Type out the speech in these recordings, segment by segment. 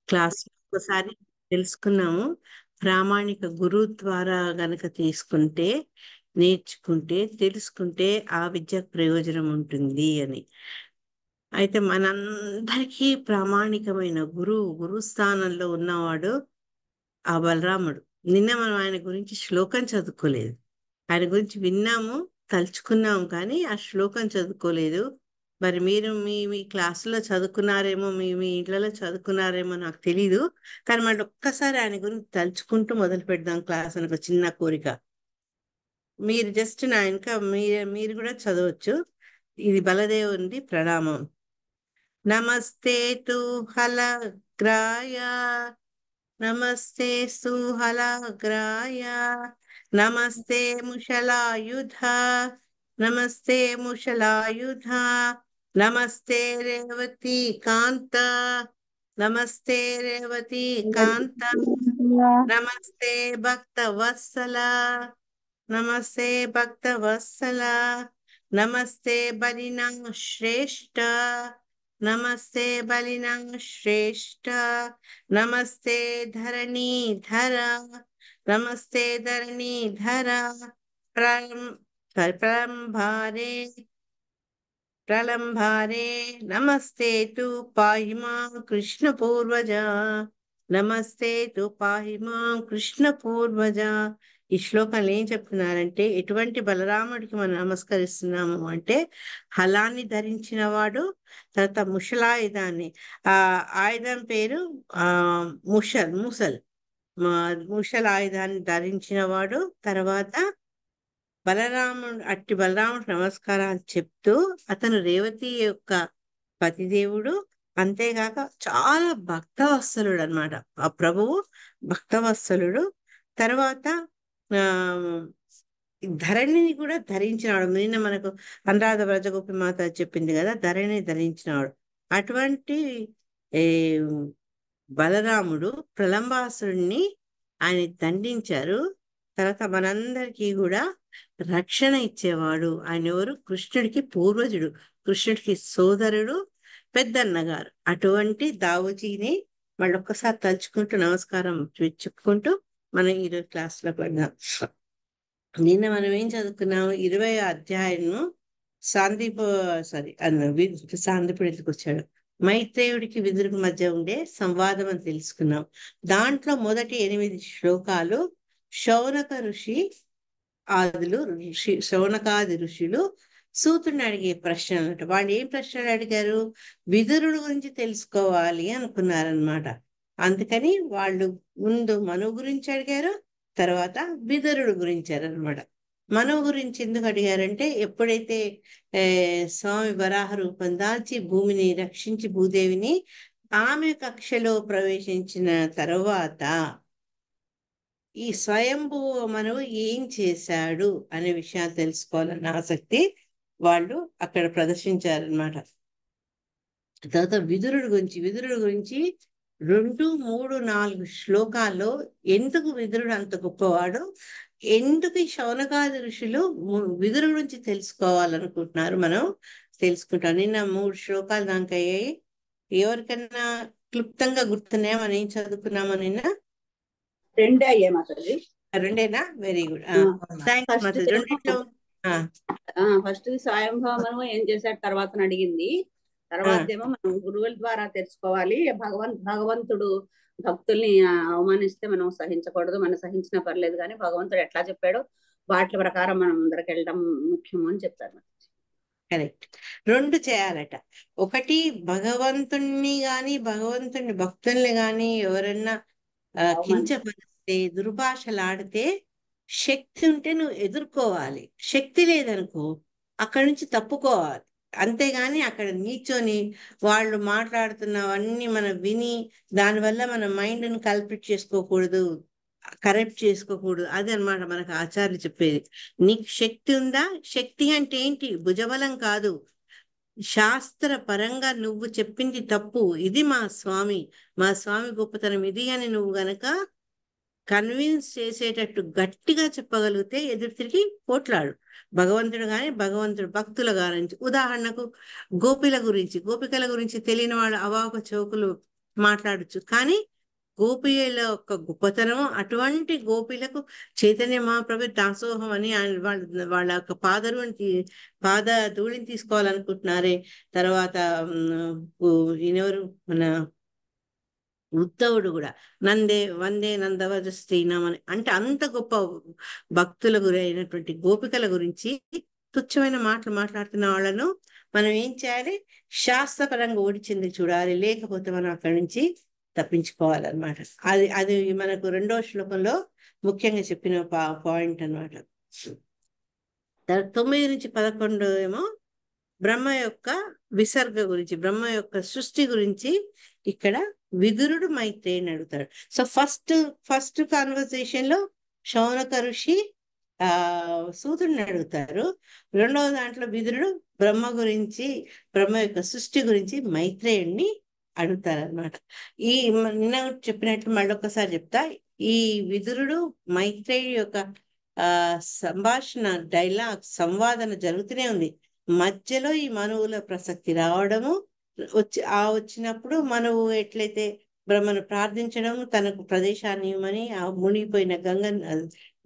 Class ఒకసారి తెలుసుకున్నాము. ప్రామాణిక గురువు ద్వారా గనక తీసుకుంటే, నేర్చుకుంటే, తెలుసుకుంటే ఆ విద్యకు ప్రయోజనం ఉంటుంది అని. అయితే మనందరికీ ప్రామాణికమైన గురువు స్థానంలో ఉన్నవాడు ఆ బలరాముడు. నిన్న మనం ఆయన గురించి శ్లోకం చదువుకోలేదు. ఆయన గురించి విన్నాము, తలుచుకున్నాము, కానీ ఆ శ్లోకం చదువుకోలేదు. మరి మీరు మీ మీ క్లాసులో చదువుకున్నారేమో, మీ మీ ఇళ్లలో చదువుకున్నారేమో నాకు తెలీదు. కానీ మళ్ళీ ఒక్కసారి ఆయన గురించి తలుచుకుంటూ మొదలు పెడదాం క్లాస్ అని ఒక చిన్న కోరిక. మీరు జస్ట్ నా ఇంకా మీరు కూడా చదవచ్చు. ఇది బలదేవుని ప్రణామం. నమస్తే తు హలగ్రాయ, నమస్తే సుహలాగ్రాయ, నమస్తే ముషలాయుధ, నమస్తే ముషలాయుధ, నమస్తే రేవతి కాంత, నమస్తే రేవతి కాంత, నమస్తే భక్త వత్సల, నమస్తే భక్త వత్సల, నమస్తే బలినా శ్రేష్ఠ, నమస్తే బలినా శ్రేష్ఠ, నమస్తే ధరణీధర, నమస్తే ధరణీధర, ప్రలంభారే ప్రలంభారే, నమస్తే తు పాహి మాం కృష్ణ పూర్వజ, నమస్తే తు పాహి మాం కృష్ణ పూర్వజ. ఈ శ్లోకాలు ఏం చెప్తున్నారంటే, ఎటువంటి బలరాముడికి మనం నమస్కరిస్తున్నాము అంటే, హలాన్ని ధరించిన వాడు, తర్వాత ముషలాయుధాన్ని, ఆ ఆయుధం పేరు ఆ ముసల్ ముషల్ ఆయుధాన్ని ధరించిన వాడు, తర్వాత బలరాముడు నమస్కారాలు చెప్తూ, అతను రేవతి యొక్క పతిదేవుడు, అంతేగాక చాలా భక్తవత్సలుడు అన్నమాట. ఆ ప్రభువు భక్తవత్సలుడు. తర్వాత ఆ ధరణిని కూడా ధరించినాడు. నిన్న మనకు అనురాధ వ్రజగోపి మాత చెప్పింది కదా, ధరణిని ధరించినాడు. అటువంటి ఏ బలరాముడు ప్రలంబాసురుణ్ణి ఆయన దండించారు. తర్వాత మనందరికీ కూడా రక్షణ ఇచ్చేవాడు. ఆయన ఎవరు? కృష్ణుడికి పూర్వజుడు, కృష్ణుడికి సోదరుడు, పెద్దన్నగారు. అటువంటి దావుజీని మళ్ళొక్కసారి తలుచుకుంటూ నమస్కారం చెప్పుకుంటూ మనం ఈరోజు క్లాస్లో పడ్డాం. నిన్న మనం ఏం చదువుకున్నాము? 20వ అధ్యాయము సాందీపుడు ఎందుకు వచ్చాడు, మైత్రేయుడికి విదురుకి మధ్య ఉండే సంవాదం అని తెలుసుకున్నాం. దాంట్లో మొదటి 8 శ్లోకాలు శౌనక ఋషి శౌనకాది ఋషులు సూతుడిని అడిగే ప్రశ్నలు అన్నమాట. వాళ్ళు ఏం ప్రశ్నలు అడిగారు? విదురుడు గురించి తెలుసుకోవాలి అనుకున్నారనమాట. అందుకని వాళ్ళు ముందు మనువు గురించి అడిగారు, తర్వాత విదురుడు గురించారనమాట. మనువు గురించి ఎందుకు అడిగారంటే, ఎప్పుడైతే స్వామి వరాహ రూపం దాల్చి భూమిని రక్షించి భూదేవిని ఆమె కక్షలో ప్రవేశించిన తర్వాత ఈ స్వయంభూ మనవు ఏం చేశాడు అనే విషయాలు తెలుసుకోవాలన్న ఆసక్తి వాళ్ళు అక్కడ ప్రదర్శించారనమాట. తర్వాత విదురుడు గురించి 2, 3, 4 శ్లోకాల్లో ఎందుకు విదురుడు అంత గొప్పవాడు, ఎందుకు ఈ శౌనకాది ఋషులు విదురు గురించి తెలుసుకోవాలనుకుంటున్నారు, మనం తెలుసుకుంటాం. నిన్న 3 శ్లోకాలు దానికి అయ్యాయి. ఎవరికన్నా క్లుప్తంగా గుర్తున్నాయా మనం ఏం చదువుకున్నామో నిన్న? 2 అయ్యాయి మాతాజీ. 2ఏనా? Very good, thanks Mataji. రెండిట్లో ఫస్ట్ స్వయంభవము ఏం చేశాడు తర్వాత అడిగింది. తర్వాత ఏమో మనం గురువుల ద్వారా తెలుసుకోవాలి. భగవంతుడు భక్తుల్ని అవమానిస్తే మనం సహించకూడదు, మనం సహించినా పర్లేదు, కానీ భగవంతుడు ఎట్లా చెప్పాడో వాటి ప్రకారం మనం ముందరికి వెళ్ళడం ముఖ్యము అని చెప్తారు. కరెక్ట్. 2 చేయాలట. ఒకటి, భగవంతుణ్ణి గాని భగవంతుని భక్తుల్ని గాని ఎవరన్నా కించపరిస్తే, దుర్భాషలాడితే శక్తి ఉంటే నువ్వు ఎదుర్కోవాలి. శక్తి లేదనుకో అక్కడి నుంచి తప్పుకోవాలి. అంతేగాని అక్కడ నీచొని వాళ్ళు మాట్లాడుతున్నవన్నీ మనం విని దానివల్ల మన మైండ్ని కల్పిట్ చేసుకోకూడదు, కరెక్ట్ చేసుకోకూడదు. అది అన్నమాట మనకు ఆచార్యులు చెప్పేది. నీకు శక్తి ఉందా? శక్తి అంటే ఏంటి? భుజబలం కాదు, శాస్త్ర పరంగా నువ్వు చెప్పింది తప్పు, ఇది మా స్వామి గొప్పతనం ఇది అని నువ్వు గనక కన్విన్స్ చేసేటట్టు గట్టిగా చెప్పగలిగితే ఎదురు తిరిగి పోట్లాడు. భగవంతుడు కానీ భగవంతుడు భక్తుల గురించి, ఉదాహరణకు గోపికల గురించి తెలియని వాళ్ళు అవాక చౌకులు మాట్లాడచ్చు. కానీ గోపియల యొక్క గొప్పతనం, అటువంటి గోపిలకు చైతన్య మహాప్రభు దాసోహం అని వాళ్ళ యొక్క పాద ధూళిని తీసుకోవాలనుకుంటున్నారే. తర్వాత ఈయనెవరు, మన ఉద్ధవుడు కూడా వందే నందవర శ్రీనామని అంటే అంత గొప్ప భక్తుల గురైనటువంటి గోపికల గురించి తుచ్చమైన మాటలు మాట్లాడుతున్న వాళ్ళను మనం ఏం చేయాలి, శాస్త్రపరంగా ఓడిచింది చూడాలి, లేకపోతే మనం అక్కడి నుంచి తప్పించుకోవాలన్నమాట. అది మనకు రెండవ శ్లోకంలో ముఖ్యంగా చెప్పిన పాయింట్ అన్నమాట. 9 నుంచి 11 ఏమో బ్రహ్మ యొక్క విసర్గ గురించి, బ్రహ్మ యొక్క సృష్టి గురించి ఇక్కడ విదురుడు మైత్రేయిని అడుగుతాడు. సో ఫస్ట్ కాన్వర్సేషన్ లో శౌనక ఋషి సూతుడిని అడుగుతారు. రెండవ దాంట్లో విదురుడు బ్రహ్మ యొక్క సృష్టి గురించి మైత్రేయుడిని అడుగుతారనమాట. నిన్న చెప్పినట్లు మళ్ళొకసారి చెప్తా. ఈ విదురుడు మైత్రేయుడి యొక్క సంభాషణ, డైలాగ్, సంవాదన జరుగుతూనే ఉంది. మధ్యలో ఈ మనువుల ప్రసక్తి రావడము, వచ్చినప్పుడు మనువు ఎట్లయితే బ్రహ్మను ప్రార్థించడం, తనకు ప్రదేశాన్ని ఇవ్వమని ఆ మునిగిపోయిన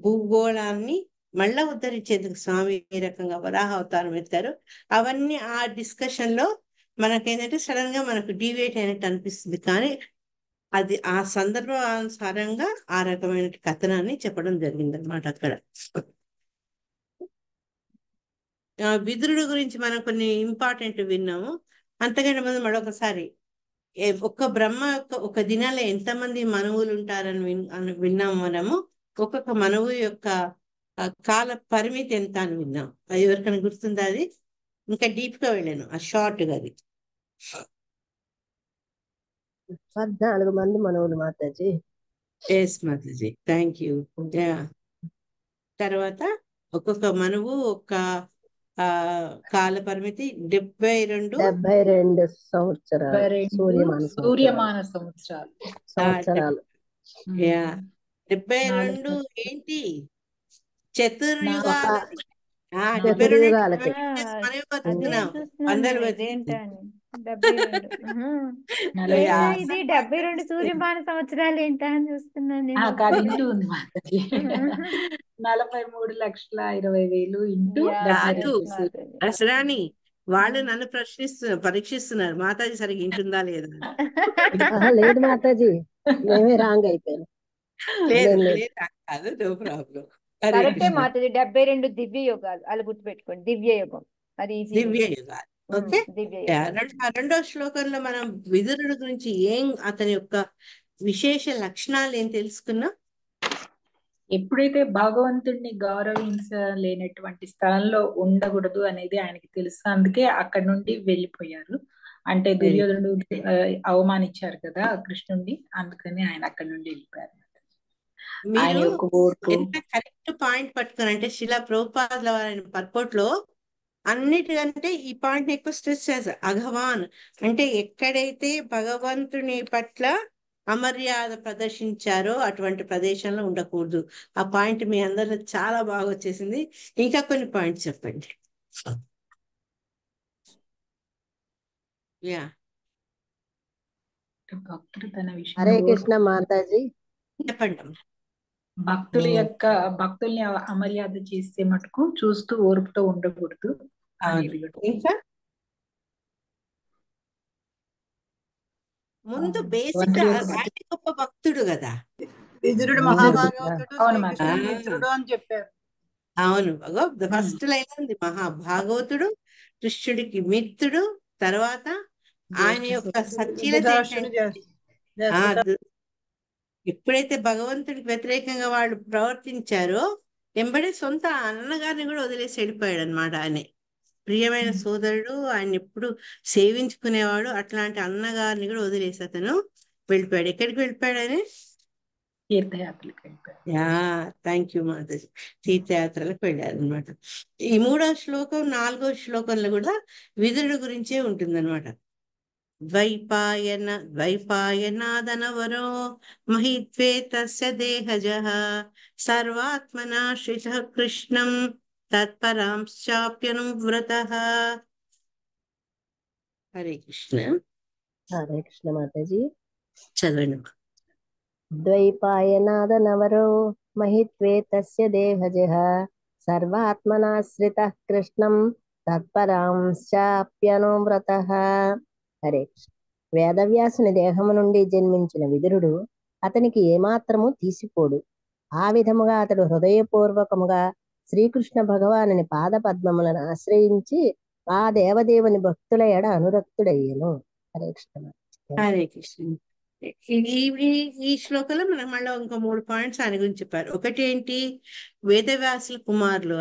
భూగోళాన్ని మళ్ళా ఉద్ధరించేందుకు స్వామి ఏ రకంగా వరాహ అవతారం ఎత్తారు, అవన్నీ ఆ డిస్కషన్ లో మనకేంటంటే సడన్ గా మనకు డీవియేట్ అయినట్టు అనిపిస్తుంది. కానీ అది ఆ సందర్భానుసారంగా ఆ రకమైన కథనాన్ని చెప్పడం జరిగిందనమాట. అక్కడ విదురుడు గురించి మనం కొన్ని ఇంపార్టెంట్ విన్నాము. అంతకంటే ముందు మరొకసారి ఒక్క బ్రహ్మ ఒక దినాల్లో ఎంతమంది మనువులు ఉంటారని విన్నాము మనము. ఒక్కొక్క మనువు యొక్క కాల పరిమితి ఎంత అని విన్నాం. అది ఎవరికైనా గుర్తుందా? అది ఇంకా డీప్ గా వెళ్ళాను, ఆ షార్ట్ గా అది 14 మంది మనవులు Mataji. Yes Mataji, thank you. తర్వాత ఒక్కొక్క మనువు ఒక కాల పరిమితి 72 సంవత్సరాలు, సూర్యమాన సంవత్సరాలు. 72 ఏంటి, చతుర్యుగాలని. చతుర్యుగాలకి మనమే బతుకుతున్నాం, అందరు బతుకుతున్నాం. ఇది 72 సూర్యమాన సంవత్సరాలు ఏంటా అని చూస్తున్నాను. 43,20,000 ఇంటూ అసరాని వాళ్ళు నన్ను పరీక్షిస్తున్నారు, మాతాజీ సరిగ్గా ఇంటుందా లేదా. లేదు మాతాజీ, మేమే రాంగ్ అయిపోయాను. కాదు, నో ప్రాబ్లం. కరెక్టే మాతాజీ, 72 దివ్య యోగాలు, అలా గుర్తుపెట్టుకోండి. దివ్య యోగం, అది దివ్య యుగాలు. ఓకే. రెండో శ్లోకంలో మనం విదురుడు గురించి అతని యొక్క విశేష లక్షణాలు ఏం తెలుసుకున్నాం. ఎప్పుడైతే భగవంతుడిని గౌరవించలేనటువంటి స్థలంలో ఉండకూడదు అనేది ఆయనకి తెలుసు, అందుకే అక్కడ నుండి వెళ్ళిపోయారు. అంటే దుర్యోధనుడు అవమానించారు కదా కృష్ణుడిని, అందుకని ఆయన అక్కడ నుండి వెళ్ళిపోయారు. మీరు ఎంత కరెక్ట్ పాయింట్ పట్టుకున్నారంటే, శిలా ప్రభుపాదుల వారి పర్పోట్లో అన్నిటికంటే ఈ పాయింట్ ఎక్కువ స్ట్రెస్ చేస్తారు. అఘవాన్ అంటే ఎక్కడైతే భగవంతుని పట్ల అమర్యాద ప్రదర్శించారో అటువంటి ప్రదేశంలో ఉండకూడదు. ఆ పాయింట్ మీ అందరిలో చాలా బాగా వచ్చేసింది. ఇంకా కొన్ని పాయింట్స్ చెప్పండి. భక్తుడు తన విషయం హరే కృష్ణ మాతాజీ. చెప్పండి. భక్తుల్ని అమర్యాద చేస్తే మటుకు చూస్తూ ఓర్పుతో ఉండకూడదు అనేది. ఇంకా ముందు బేసిక్ గొప్ప భక్తుడు కదా విదురుడు, మహాభాగవతుడు మిత్రుడు అని చెప్పారు. అవును, ఫస్ట్ లైన్ ఉంది, మహాభాగవతుడు, కృష్ణుడికి మిత్రుడు. తర్వాత ఆయన యొక్క సత్యత ఎప్పుడైతే భగవంతుడికి వ్యతిరేకంగా వాళ్ళు ప్రవర్తించారో వెంబడే సొంత అన్నగారిని కూడా వదిలేసి వెళ్ళిపోయాడు అనమాట. ఆయన ప్రియమైన సోదరుడు, ఆయన ఎప్పుడు సేవించుకునేవాడు, అట్లాంటి అన్నగారిని కూడా వదిలేసి అతను వెళ్ళిపోయాడు. ఎక్కడికి వెళ్ళిపోయాడు ఆయన? తీర్థయాత్రలకు వెళ్ళిపోయాడు. థ్యాంక్ యూ మాతాజీ, తీర్థయాత్రలకు వెళ్ళారు అనమాట. ఈ 3వ శ్లోకం 4వ శ్లోకంలో కూడా విదురుడు గురించే ఉంటుందన్నమాట. ద్వైపాయనాదనవరో మహిత్వే తస్య దేహజః సర్వాత్మనాశ్రితః కృష్ణం తత్పరాంశ్చాప్యనువ్రతః. హరే కృష్ణ. హరే కృష్ణ మాతాజీ. చదవండి. ద్వైపాయనాదనవరో మహిత్వేతస్య దేహజః సర్వాత్మనాశ్రితః కృష్ణం తత్పరాంశ్చాప్యనువ్రతః. హరే కృష్ణ. వేదవ్యాసుని దేహము నుండి జన్మించిన విదురుడు అతనికి ఏమాత్రము తీసిపోడు. ఆ విధముగా అతడు హృదయపూర్వకముగా శ్రీకృష్ణ భగవానుని పాద పద్మములను ఆశ్రయించి ఆ దేవదేవుని భక్తుల ఎడ అనురక్తుడయ్యను. హరే కృష్ణ. హరే కృష్ణ. ఈ శ్లోకంలో మనం మళ్ళీ ఇంకో 3 పాయింట్స్ ఆయన గురించి చెప్పారు. ఒకటి ఏంటి, వేదవ్యాసుల కుమారులు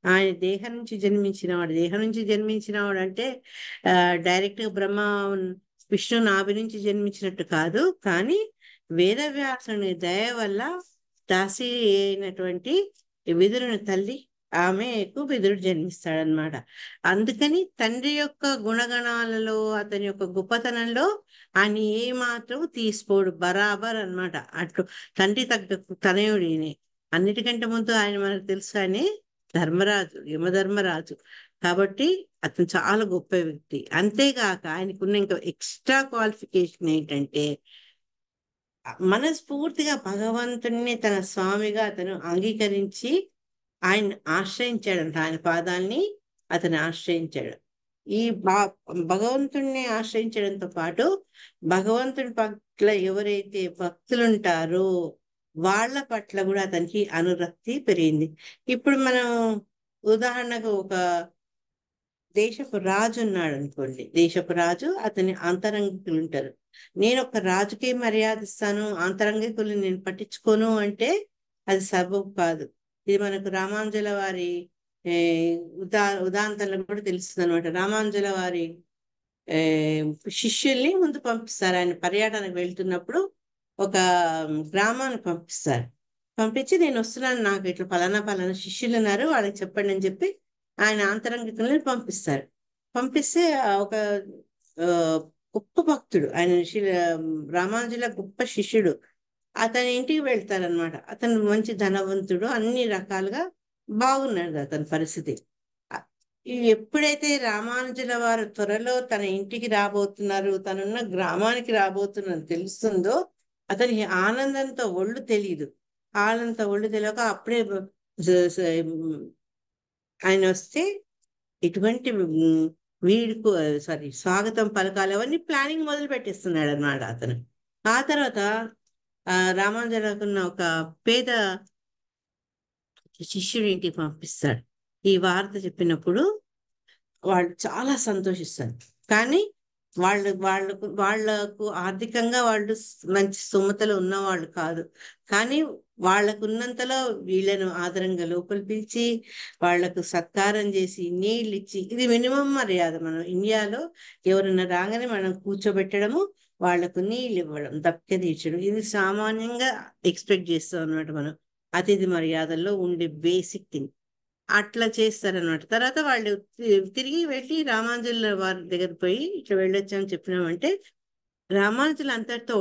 ఆయన దేహం నుంచి జన్మించిన వాడు అంటే డైరెక్ట్ గా బ్రహ్మ విష్ణు నాభి నుంచి జన్మించినట్టు కాదు, కానీ వేదవ్యాసుని దయ వల్ల దాసి అయినటువంటి విదురుని తల్లి ఆమెకు విదురుడు జన్మిస్తాడనమాట. అందుకని తండ్రి యొక్క గుణగణాలలో, అతని యొక్క గొప్పతనంలో ఆయన ఏ మాత్రం తీసుకోడు, బరాబర్ అన్నమాట. అట్లు తండ్రి తగ్గ తనయుడిని. అన్నిటికంటే ముందు ఆయన మనకు తెలుసు, ఆయన ధర్మరాజు, యమధర్మరాజు. కాబట్టి అతను చాలా గొప్ప వ్యక్తి. అంతేగాక ఆయనకున్న ఇంకా ఎక్స్ట్రా క్వాలిఫికేషన్ ఏంటంటే, మనస్ఫూర్తిగా భగవంతుణ్ణి తన స్వామిగా అతను అంగీకరించి ఆయన ఆశ్రయించాడంట. ఆయన పాదాల్ని అతను ఆశ్రయించాడు. ఈ భగవంతుణ్ణి ఆశ్రయించడంతో పాటు భగవంతుని పట్ల ఎవరైతే భక్తులు ఉంటారో వాళ్ళ పట్ల కూడా అతనికి అనురక్తి పెరిగింది. ఇప్పుడు మనం ఉదాహరణకు ఒక దేశపు రాజు ఉన్నాడు అనుకోండి. దేశపు రాజు, అతని అంతరంగికులు ఉంటారు. నేను ఒక రాజుకే మర్యాద ఇస్తాను, అంతరంగికులు నేను పట్టించుకోను అంటే అది సబబు కాదు. ఇది మనకు రామానుజుల వారి ఉదాంతంలో కూడా తెలుస్తుంది అనమాట. రామానుజుల వారి శిష్యుల్ని ముందు పంపిస్తారు. ఆయన పర్యటనకు వెళ్తున్నప్పుడు ఒక గ్రామానికి పంపిస్తారు. పంపించి నేను వస్తున్నాను, నాకు ఇట్లా పలానా శిష్యులు ఉన్నారు, వాళ్ళకి చెప్పండి అని చెప్పి ఆయన అంతరంగికుల్ని పంపిస్తారు. పంపిస్తే ఒక గొప్ప భక్తుడు, ఆయన రామానుజుల గొప్ప శిష్యుడు, అతని ఇంటికి వెళ్తారనమాట. అతను మంచి ధనవంతుడు, అన్ని రకాలుగా బాగున్నాడు అతని పరిస్థితి. ఎప్పుడైతే రామానుజుల వారు త్వరలో తన ఇంటికి రాబోతున్నారు, తనున్న గ్రామానికి రాబోతున్నది తెలుస్తుందో అతనికి ఆనందంతో ఒళ్ళు తెలియదు. ఆనందంతో ఒళ్ళు తెలియక అప్పుడే ఆయన వస్తే ఎటువంటి వీడుకు స్వాగతం పలకాలి అవన్నీ ప్లానింగ్ మొదలు పెట్టేస్తున్నాడు అనమాట అతను. ఆ తర్వాత రామానుజులకున్న ఒక పేద శిష్యుడి ఇంటికి పంపిస్తాడు. ఈ వార్త చెప్పినప్పుడు వాళ్ళు చాలా సంతోషిస్తారు. కానీ వాళ్లకు ఆర్థికంగా వాళ్ళు మంచి స్తోమతలో ఉన్నవాళ్ళు కాదు. కానీ వాళ్ళకున్నంతలో వీళ్ళను ఆదరంగా లోపలి పిలిచి వాళ్లకు సత్కారం చేసి నీళ్ళు ఇచ్చి, ఇది మినిమం మర్యాద. మనం ఇండియాలో ఎవరన్నా రాగానే మనం కూర్చోబెట్టడము, వాళ్లకు నీళ్ళు ఇవ్వడం, దప్పిక తీర్చడం, ఇది సామాన్యంగా ఎక్స్పెక్ట్ చేస్తాం అనమాట. మనం అతిథి మర్యాదల్లో ఉండే బేసిక్ థింగ్ అట్లా చేస్తారనమాట. తర్వాత వాళ్ళు తిరిగి వెళ్ళి రామానుజుల వారి దగ్గర పోయి ఇట్లా వెళ్ళొచ్చామని చెప్పినామంటే రామానుజులు అంతటితో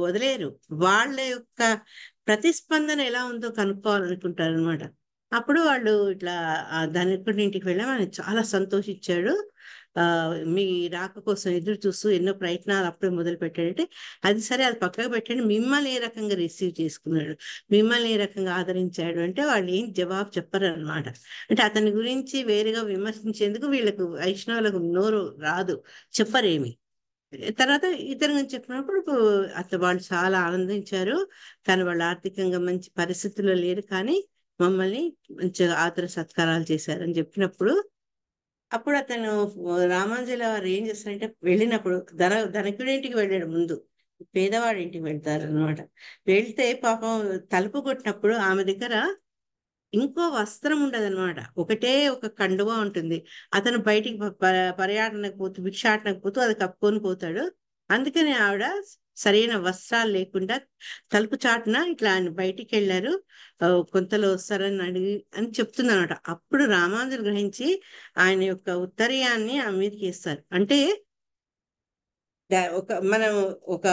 వదిలేరు. వాళ్ళ యొక్క ప్రతిస్పందన ఎలా ఉందో కనుక్కోవాలనుకుంటారు అనమాట. అప్పుడు వాళ్ళు ఇట్లా ధనికుడి ఇంటికి వెళ్ళాము, ఆయన చాలా సంతోషించాడు. మీ రాక కోసం ఎదురు చూస్తూ ఎన్నో ప్రయత్నాలు అప్పుడే మొదలు పెట్టాడంటే, అది సరే, అది పక్కకు పెట్టండి, మిమ్మల్ని ఏ రకంగా రిసీవ్ చేసుకున్నాడు, మిమ్మల్ని ఏ రకంగా ఆదరించాడు అంటే వాళ్ళు ఏం జవాబు చెప్పరు అనమాట. అంటే అతని గురించి వేరుగా విమర్శించేందుకు వీళ్ళకు వైష్ణవులకు నోరు రాదు, చెప్పరేమి. తర్వాత ఇతరు గురించి చెప్పినప్పుడు వాళ్ళు చాలా ఆనందించారు. కానీ వాళ్ళు ఆర్థికంగా మంచి పరిస్థితుల్లో లేరు, కానీ మమ్మల్ని మంచిగా ఆదర సత్కారాలు చేశారని చెప్పినప్పుడు అప్పుడు అతను రామానుజుల వారు ఏం చేస్తారంటే, వెళ్ళినప్పుడు ధనికుడి ఇంటికి వెళ్ళాడు, ముందు పేదవాడి ఇంటికి వెళ్తారు అనమాట. వెళ్తే పాపం తలుపు కొట్టినప్పుడు ఆమె దగ్గర ఇంకో వస్త్రం ఉండదన్నమాట, ఒకటే ఒక కండువా ఉంటుంది. అతను బయటికి పర్యటనకు పోతూ భిక్షాటనకు పోతూ అది కప్పుకొని పోతాడు. అందుకని ఆవిడ సరైన వస్త్రాలు లేకుండా తలుపు చాటున ఇట్లా ఆయన బయటికి వెళ్ళారు, కొంతలో వస్తారని అడిగి అని చెప్తుంది అనమాట. అప్పుడు రామానుజులు గ్రహించి ఆయన యొక్క ఉత్తరీయాన్ని ఆమె మీదకి వేస్తారు. అంటే మనం ఒక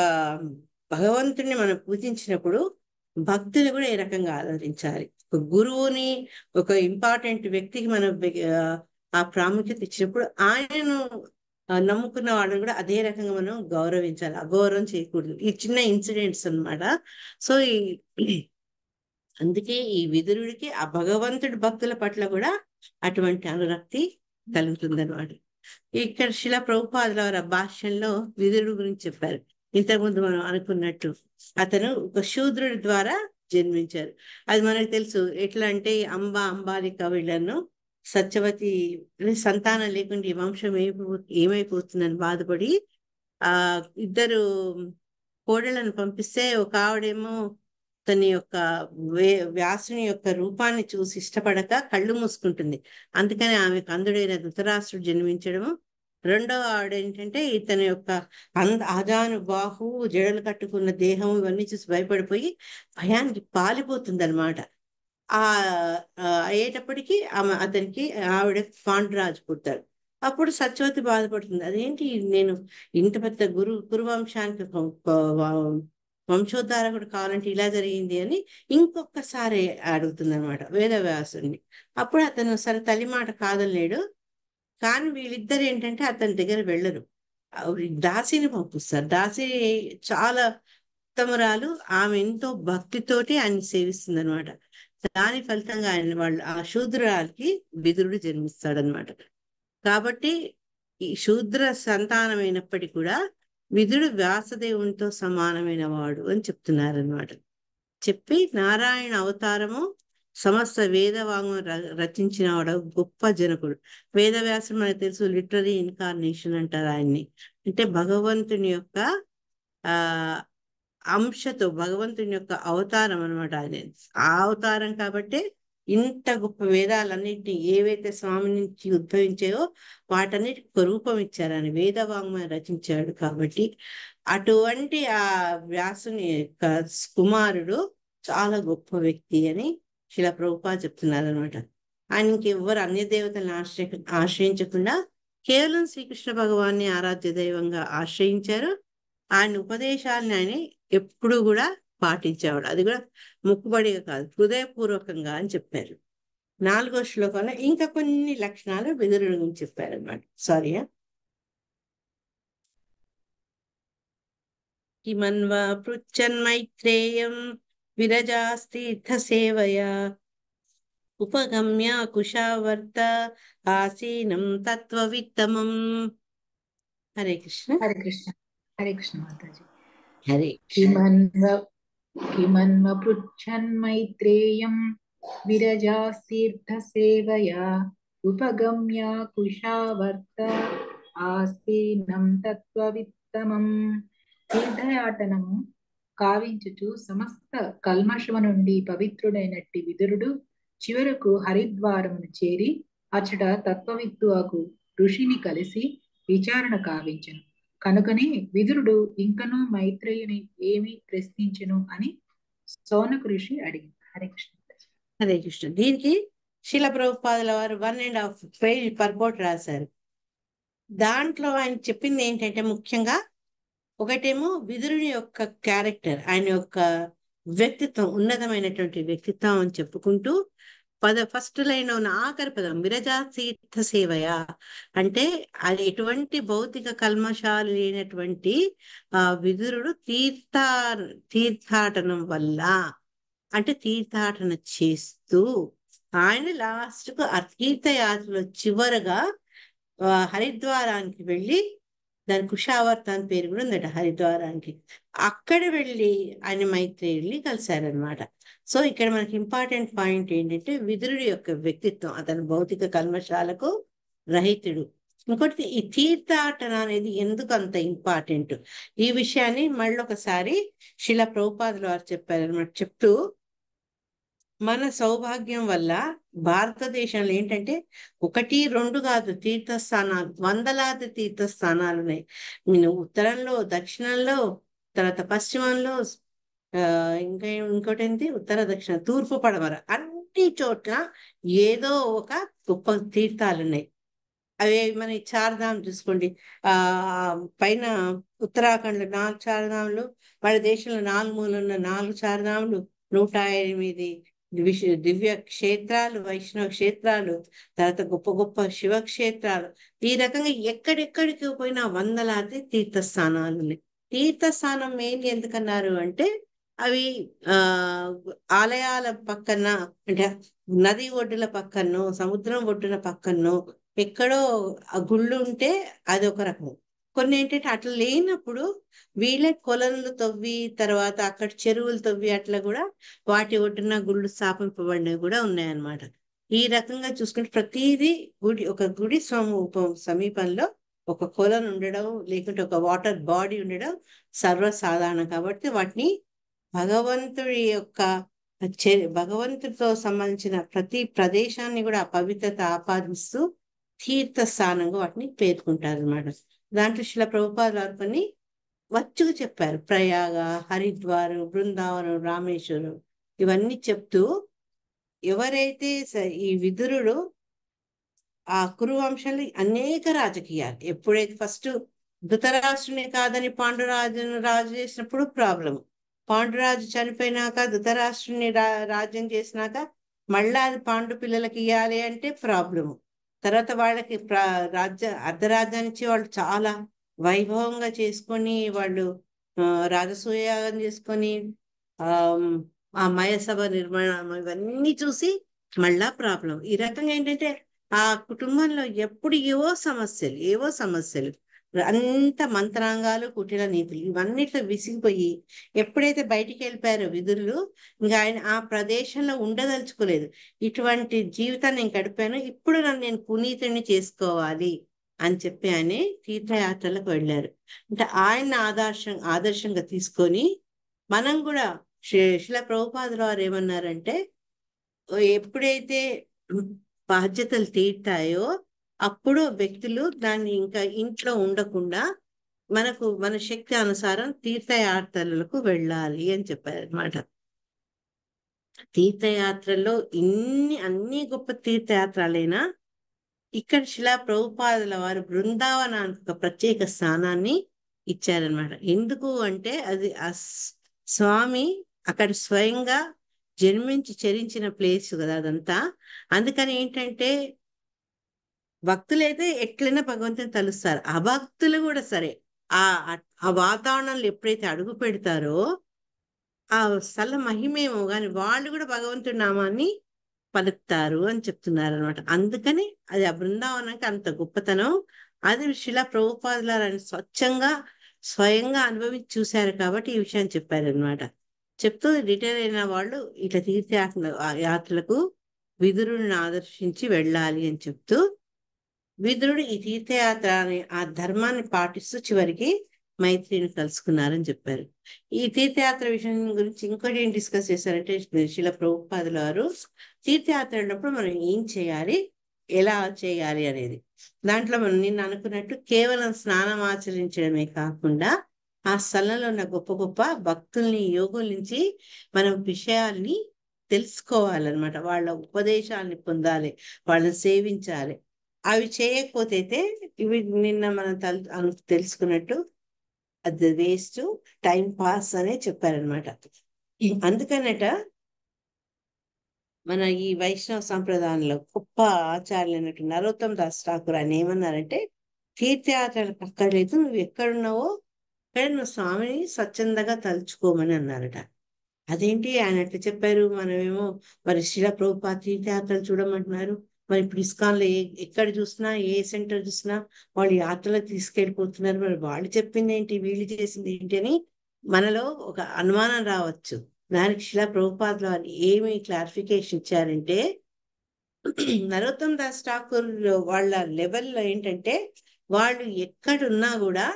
భగవంతుడిని మనం పూజించినప్పుడు భక్తులు కూడా ఏ రకంగా ఆదరించాలి. ఒక గురువుని, ఒక ఇంపార్టెంట్ వ్యక్తికి మనం ఆ ప్రాముఖ్యత ఇచ్చినప్పుడు ఆయనను నమ్ముకున్న వాళ్ళని కూడా అదే రకంగా మనం గౌరవించాలి, అగౌరవం చేయకూడదు. ఈ చిన్న ఇన్సిడెంట్స్ అన్నమాట. సో అందుకే ఈ విదురుడికి ఆ భగవంతుడి భక్తుల పట్ల కూడా అటువంటి అనురక్తి కలుగుతుందన్నమాట. ఇక్కడ శిలా ప్రభుపాదుల వారి భాష్యంలో విదురుడు గురించి చెప్పారు. ఇంతకుముందు మనం అనుకున్నట్టు అతను ఒక శూద్రుడి ద్వారా జన్మించారు. అది మనకు తెలుసు. ఎట్లా అంటే అంబాలిక వీళ్ళను సత్యవతి సంతానం లేకుండా ఈ వంశం ఏమైపోతుందని బాధపడి ఆ ఇద్దరు కోడళ్లను పంపిస్తే ఒక ఆవిడేమో తన యొక్క వ్యాసుని యొక్క రూపాన్ని చూసి ఇష్టపడక కళ్ళు మూసుకుంటుంది. అందుకని ఆమెకు అంధుడైన ధృతరాష్ట్రుడు జన్మించడము. రెండవ ఆవిడ ఏంటంటే ఇతని యొక్క ఆజాను బాహు జడలు కట్టుకున్న దేహం ఇవన్నీ చూసి భయపడిపోయి భయానికి పాలిపోతుంది అనమాట. ఆ అయ్యేటప్పటికి అతనికి ఆవిడ పాండురాజు పుడతాడు. అప్పుడు సత్యవతి బాధపడుతుంది. అదేంటి, నేను ఇంత పెద్ద కురువంశానికి వంశోద్ధారకుడు కావాలంటే ఇలా జరిగింది అని ఇంకొకసారి అడుగుతుంది అనమాట వేదవ్యాసుని. అప్పుడు అతను సరే తల్లి మాట కాదలేడు. కానీ వీళ్ళిద్దరు ఏంటంటే అతని దగ్గర వెళ్ళరు, దాసిని పంపిస్తారు. దాసి చాలా ఉత్తమరాలు, ఆమె ఎంతో భక్తితోటి ఆయన సేవిస్తుంది అనమాట. దాని ఫలితంగా వాళ్ళు ఆ శూద్రాలకి విదురుడు జన్మిస్తాడనమాట. కాబట్టి ఈ శూద్ర సంతానమైనప్పటికీ కూడా విదురుడు వ్యాసదేవునితో సమానమైన వాడు అని చెప్తున్నారనమాట. చెప్పి నారాయణ అవతారము సమస్త వేదవాంగం రచించిన వాడు గొప్ప జనకుడు. వేదవ్యాసుడు మనకు తెలుసు, లిటరరీ ఇన్కార్నేషన్ అంటారు ఆయన్ని. అంటే భగవంతుని యొక్క ఆ అంశతో, భగవంతుని యొక్క అవతారం అనమాట ఆయన. ఆ అవతారం కాబట్టి ఇంత గొప్ప వేదాలన్నింటినీ ఏవైతే స్వామి నుంచి ఉద్భవించాయో వాటన్నిటికి రూపం ఇచ్చారని వేదవాంగ్మయం రచించాడు. కాబట్టి అటువంటి ఆ వ్యాసుని యొక్క కుమారుడు చాలా గొప్ప వ్యక్తి అని శిలా ప్రభుపాద చెప్తున్నారు అనమాట. ఆయనకి ఎవ్వరు అన్య దేవతలను ఆశ్రయించకుండా కేవలం శ్రీకృష్ణ భగవాన్ని ఆరాధ్య దైవంగా ఆశ్రయించారు. ఆయన ఉపదేశాలను ఆయన ఎప్పుడు కూడా పాటించేవాడు. అది కూడా మొక్కుబడిగా కాదు, హృదయపూర్వకంగా అని చెప్పారు. 4వ శ్లోకంలో ఇంకా కొన్ని లక్షణాలు విదురుడి గురించి చెప్పారనమాట. సారీ. కిమన్వా పృచ్చన్మైత్రేయం విరజాస్తీర్థ సేవయా ఉపగమ్య కుశావర్త ఆసీనం తత్వవిత్తమం. హరే కృష్ణ. హరే కృష్ణ. హరే కృష్ణ మాతాజీ. హరే కిమన్వ పృచ్ఛన్మైత్రేయం విరజాస్తీర్థసేవయా ఉపగమ్య కుశావర్త ఆసీనం తత్వవిత్తమం. తీర్థయాటనము కావించుచు సమస్త కల్మషము నుండి పవిత్రుడైనట్టి విదురుడు చివరకు హరిద్వారమును చేరి అచ్చట తత్వవిత్తు అగు ఋషిని కలిసి విచారణ కావించెను. కనుకనే విదురుడు ఇంకనూ మైత్రేయుని ఏమి ప్రశ్నించెను అని సౌనక ఋషి అడిగింది. హరే కృష్ణ. హరే కృష్ణ. దీనికి శిల ప్రభుపాదుల వారు 1.5 పేజ్ పర్పోర్ట్ రాశారు. దాంట్లో ఆయన చెప్పింది ఏంటంటే ముఖ్యంగా ఒకటేమో విదురుని యొక్క క్యారెక్టర్, ఆయన యొక్క వ్యక్తిత్వం, ఉన్నతమైనటువంటి వ్యక్తిత్వం అని చెప్పుకుంటూ ఫస్ట్ లైన్ ఉన్న ఆఖరి పదం విరజా తీర్థ సేవయ అంటే అది ఎటువంటి భౌతిక కల్మషాలు లేనటువంటి విదురుడు తీర్థాటనం వల్ల, అంటే తీర్థాటన చేస్తూ ఆయన లాస్ట్ కు ఆ తీర్థయాత్రలో చివరగా హరిద్వారానికి వెళ్ళి, దాని కుషావర్త అని పేరు కూడా ఉందట హరిద్వారానికి, అక్కడ వెళ్ళి ఆయన మైత్రేయుల్ని కలిశారనమాట. సో ఇక్కడ మనకి ఇంపార్టెంట్ పాయింట్ ఏంటంటే విదురుడి యొక్క వ్యక్తిత్వం, అతని భౌతిక కల్మషాలకు రహితుడు. ఇంకోటి ఈ తీర్థాటన అనేది ఎందుకు అంత ఇంపార్టెంట్, ఈ విషయాన్ని మళ్ళొకసారి శిల ప్రభుపాదుల వారు చెప్పారనమాట. చెప్తూ మన సౌభాగ్యం వల్ల భారతదేశంలో ఏంటంటే 1, 2 కాదు తీర్థస్థానాలు, వందలాది తీర్థస్థానాలు ఉన్నాయి. ఉత్తరంలో, దక్షిణంలో, తర్వాత పశ్చిమంలో, ఇంకోటి ఏంటి ఉత్తర దక్షిణ తూర్పు పడమర అన్ని చోట్ల ఏదో ఒక గొప్ప తీర్థాలు ఉన్నాయి. అవి మన చార్ధామ్ చూసుకోండి, పైన ఉత్తరాఖండ్ లో 4 చార్ధాములు, మన దేశంలో 4 మూలలు ఉన్న 4 చార్ధాములు, 108 దివ్య క్షేత్రాలు, వైష్ణవ క్షేత్రాలు, తర్వాత గొప్ప గొప్ప శివక్షేత్రాలు, ఈ రకంగా ఎక్కడెక్కడికి పోయినా వందలాది తీర్థస్థానాలు ఉన్నాయి. తీర్థస్థానం మెయిన్ ఎందుకన్నారు అంటే అవి ఆ ఆలయాల పక్కన, అంటే నది ఒడ్డుల పక్కనో సముద్రం ఒడ్డున పక్కనో ఎక్కడో ఆ గుళ్ళు ఉంటే అది ఒక రకం. కొన్ని ఏంటంటే అట్లా లేనప్పుడు వీళ్ళే కొలనులు తవ్వి, తర్వాత అక్కడ చెరువులు తవ్వి అట్లా కూడా వాటి ఒడ్డున గుళ్ళు స్థాపింపబడినవి కూడా ఉన్నాయన్నమాట. ఈ రకంగా చూసుకుంటే ప్రతిదీ ఒక గుడి సమీపంలో ఒక కొలను ఉండడం, లేకుంటే ఒక వాటర్ బాడీ ఉండడం సర్వసాధారణం. కాబట్టి వాటిని భగవంతుడి యొక్క భగవంతుడితో సంబంధించిన ప్రతి ప్రదేశాన్ని కూడా ఆ పవిత్రత ఆపాదిస్తూ తీర్థస్థానంగా వాటిని పేర్కొంటారు అనమాట. దాంట్లో శిల ప్రభుపాదులు వారు కొన్ని వచ్చుకు చెప్పారు. ప్రయాగ, హరిద్వార్, బృందావనం, రామేశ్వరం ఇవన్నీ చెప్తూ ఎవరైతే ఈ విదురుడు ఆ కురు వంశంలో అనేక రాజకీయాలు, ఎప్పుడైతే ఫస్ట్ ధృతరాష్ట్రుని కాదని పాండురాజును రాజు చేసినప్పుడు ప్రాబ్లం, పాండురాజు చనిపోయినాక ధృతరాష్ట్రుని రాజ్యం చేసినాక మళ్ళా అది పాండు పిల్లలకి ఇవ్వాలి అంటే ప్రాబ్లము. తర్వాత వాళ్ళకి అర్ధరాజ్యాన్ని ఇచ్చి వాళ్ళు చాలా వైభవంగా చేసుకొని వాళ్ళు రాజసూయాగం చేసుకొని ఆ మయసభ నిర్మాణం ఇవన్నీ చూసి మళ్ళా ప్రాబ్లం. ఈ రకంగా ఏంటంటే ఆ కుటుంబంలో ఎప్పుడు ఏవో సమస్యలు అంత మంత్రాంగాలు, కుటిల నీతులు ఇవన్నిట్లో విసిగిపోయి ఎప్పుడైతే బయటికి వెళ్ళిపోయారో విదురులు, ఇంకా ఆయన ఆ ప్రదేశంలో ఉండదలుచుకోలేదు. ఇటువంటి జీవితాన్ని నేను గడిపాను, ఇప్పుడు నేను పునీతుడిని చేసుకోవాలి అని చెప్పి ఆయన తీర్థయాత్రలకు వెళ్ళారు. అంటే ఆయన ఆదర్శంగా తీసుకొని మనం కూడా శిల ప్రభుపాదుల వారు ఏమన్నారంటే ఎప్పుడైతే బాధ్యతలు తీరుతాయో అప్పుడు వ్యక్తులు దాన్ని ఇంకా ఇంట్లో ఉండకుండా మన శక్తి అనుసారం తీర్థయాత్రలకు వెళ్ళాలి అని చెప్పారు అనమాట. తీర్థయాత్రల్లో అన్ని గొప్ప తీర్థయాత్రలైనా ఇక్కడ శిలా ప్రభుపాదుల వారు బృందావనానికి ఒక ప్రత్యేక స్థానాన్ని ఇచ్చారనమాట. ఎందుకు అంటే అది ఆ స్వామి అక్కడ స్వయంగా జన్మించి చరించిన ప్లేస్ కదా అదంతా. అందుకని ఏంటంటే భక్తులైతే ఎట్లైనా భగవంతుని తలుస్తారు, అభక్తులు కూడా సరే ఆ వాతావరణంలో ఎప్పుడైతే అడుగు పెడతారో ఆ స్థల మహిమేమో కానీ వాళ్ళు కూడా భగవంతుడి నామాన్ని పలుకుతారు అని చెప్తున్నారు అనమాట. అందుకని అది ఆ బృందావనానికి అంత గొప్పతనం. అది శిలా ప్రభుపాదులని స్వయంగా అనుభవించి చూశారు కాబట్టి ఈ విషయాన్ని చెప్పారనమాట. చెప్తూ రిటైర్ అయిన వాళ్ళు ఇట్లా యాత్రలకు విదురుని ఆదర్శించి వెళ్ళాలి అని చెప్తూ విదురుడు ఈ తీర్థయాత్ర అని ఆ ధర్మాన్ని పాటిస్తూ చివరికి మైత్రిని కలుసుకున్నారని చెప్పారు. ఈ తీర్థయాత్ర విషయం గురించి ఇంకోటి ఏం డిస్కస్ చేశారంటే శిల ప్రభుపాదుల వారు తీర్థయాత్ర అన్నప్పుడు మనం ఏం చేయాలి, ఎలా చేయాలి అనేది. దాంట్లో మనం నిన్న అనుకున్నట్టు కేవలం స్నానం ఆచరించడమే కాకుండా ఆ స్థలంలో ఉన్న గొప్ప గొప్ప భక్తుల్ని, యోగుల నుంచి మనం విషయాల్ని తెలుసుకోవాలన్నమాట. వాళ్ళ ఉపదేశాలని పొందాలి, వాళ్ళని సేవించాలి. అవి చేయకపోతే ఇవి నిన్న మనం తెలుసుకున్నట్టు అది వేస్ట్, టైం పాస్ అనే చెప్పారనమాట. అందుకనట మన ఈ వైష్ణవ సంప్రదాయంలో గొప్ప ఆచార్యులు అన్నట్టు నరోత్తమ దాస్ ఠాకూర్ ఆయన ఏమన్నారంటే తీర్థయాత్రలకు అక్కర్లేదు, నువ్వు ఎక్కడున్నావో అక్కడ నువ్వు స్వామిని స్వచ్ఛందంగా తలుచుకోమని అన్నారట. అదేంటి ఆయన అట్లా చెప్పారు? మనమేమో మరి శిల ప్రభుపాద తీర్థయాత్రలు చూడమంటున్నారు. మరి ఇప్పుడు ఇస్కాన్లో ఎక్కడ చూసినా, ఏ సెంటర్ చూసినా వాళ్ళు యాత్రలకు తీసుకెళ్ళిపోతున్నారు. మరి వాళ్ళు చెప్పింది ఏంటి, వీళ్ళు చేసింది ఏంటి అని మనలో ఒక అనుమానం రావచ్చు. దానికి శిల ప్రభుపాదుల వారు ఏమి క్లారిఫికేషన్ ఇచ్చారంటే నరోత్తమ దాస్ ఠాకూర్ వాళ్ళ లెవెల్లో ఏంటంటే వాళ్ళు ఎక్కడున్నా కూడా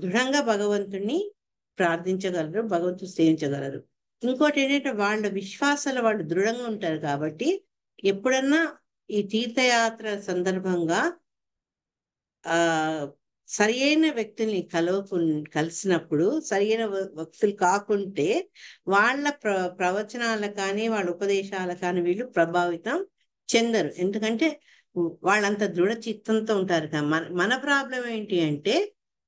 దృఢంగా భగవంతుణ్ణి ప్రార్థించగలరు, భగవంతుని సేవించగలరు. ఇంకోటి ఏంటంటే వాళ్ళ విశ్వాసాలు వాళ్ళు దృఢంగా ఉంటారు. కాబట్టి ఎప్పుడన్నా ఈ తీర్థయాత్ర సందర్భంగా సరి అయిన వ్యక్తుల్ని కలిసినప్పుడు సరి అయిన వ్యక్తులు కాకుంటే వాళ్ళ ప్రవచనాల కానీ వాళ్ళ ఉపదేశాల కానీ వీళ్ళు ప్రభావితం చెందరు. ఎందుకంటే వాళ్ళంత దృఢ చిత్తంతో ఉంటారు. మన ప్రాబ్లం ఏంటి అంటే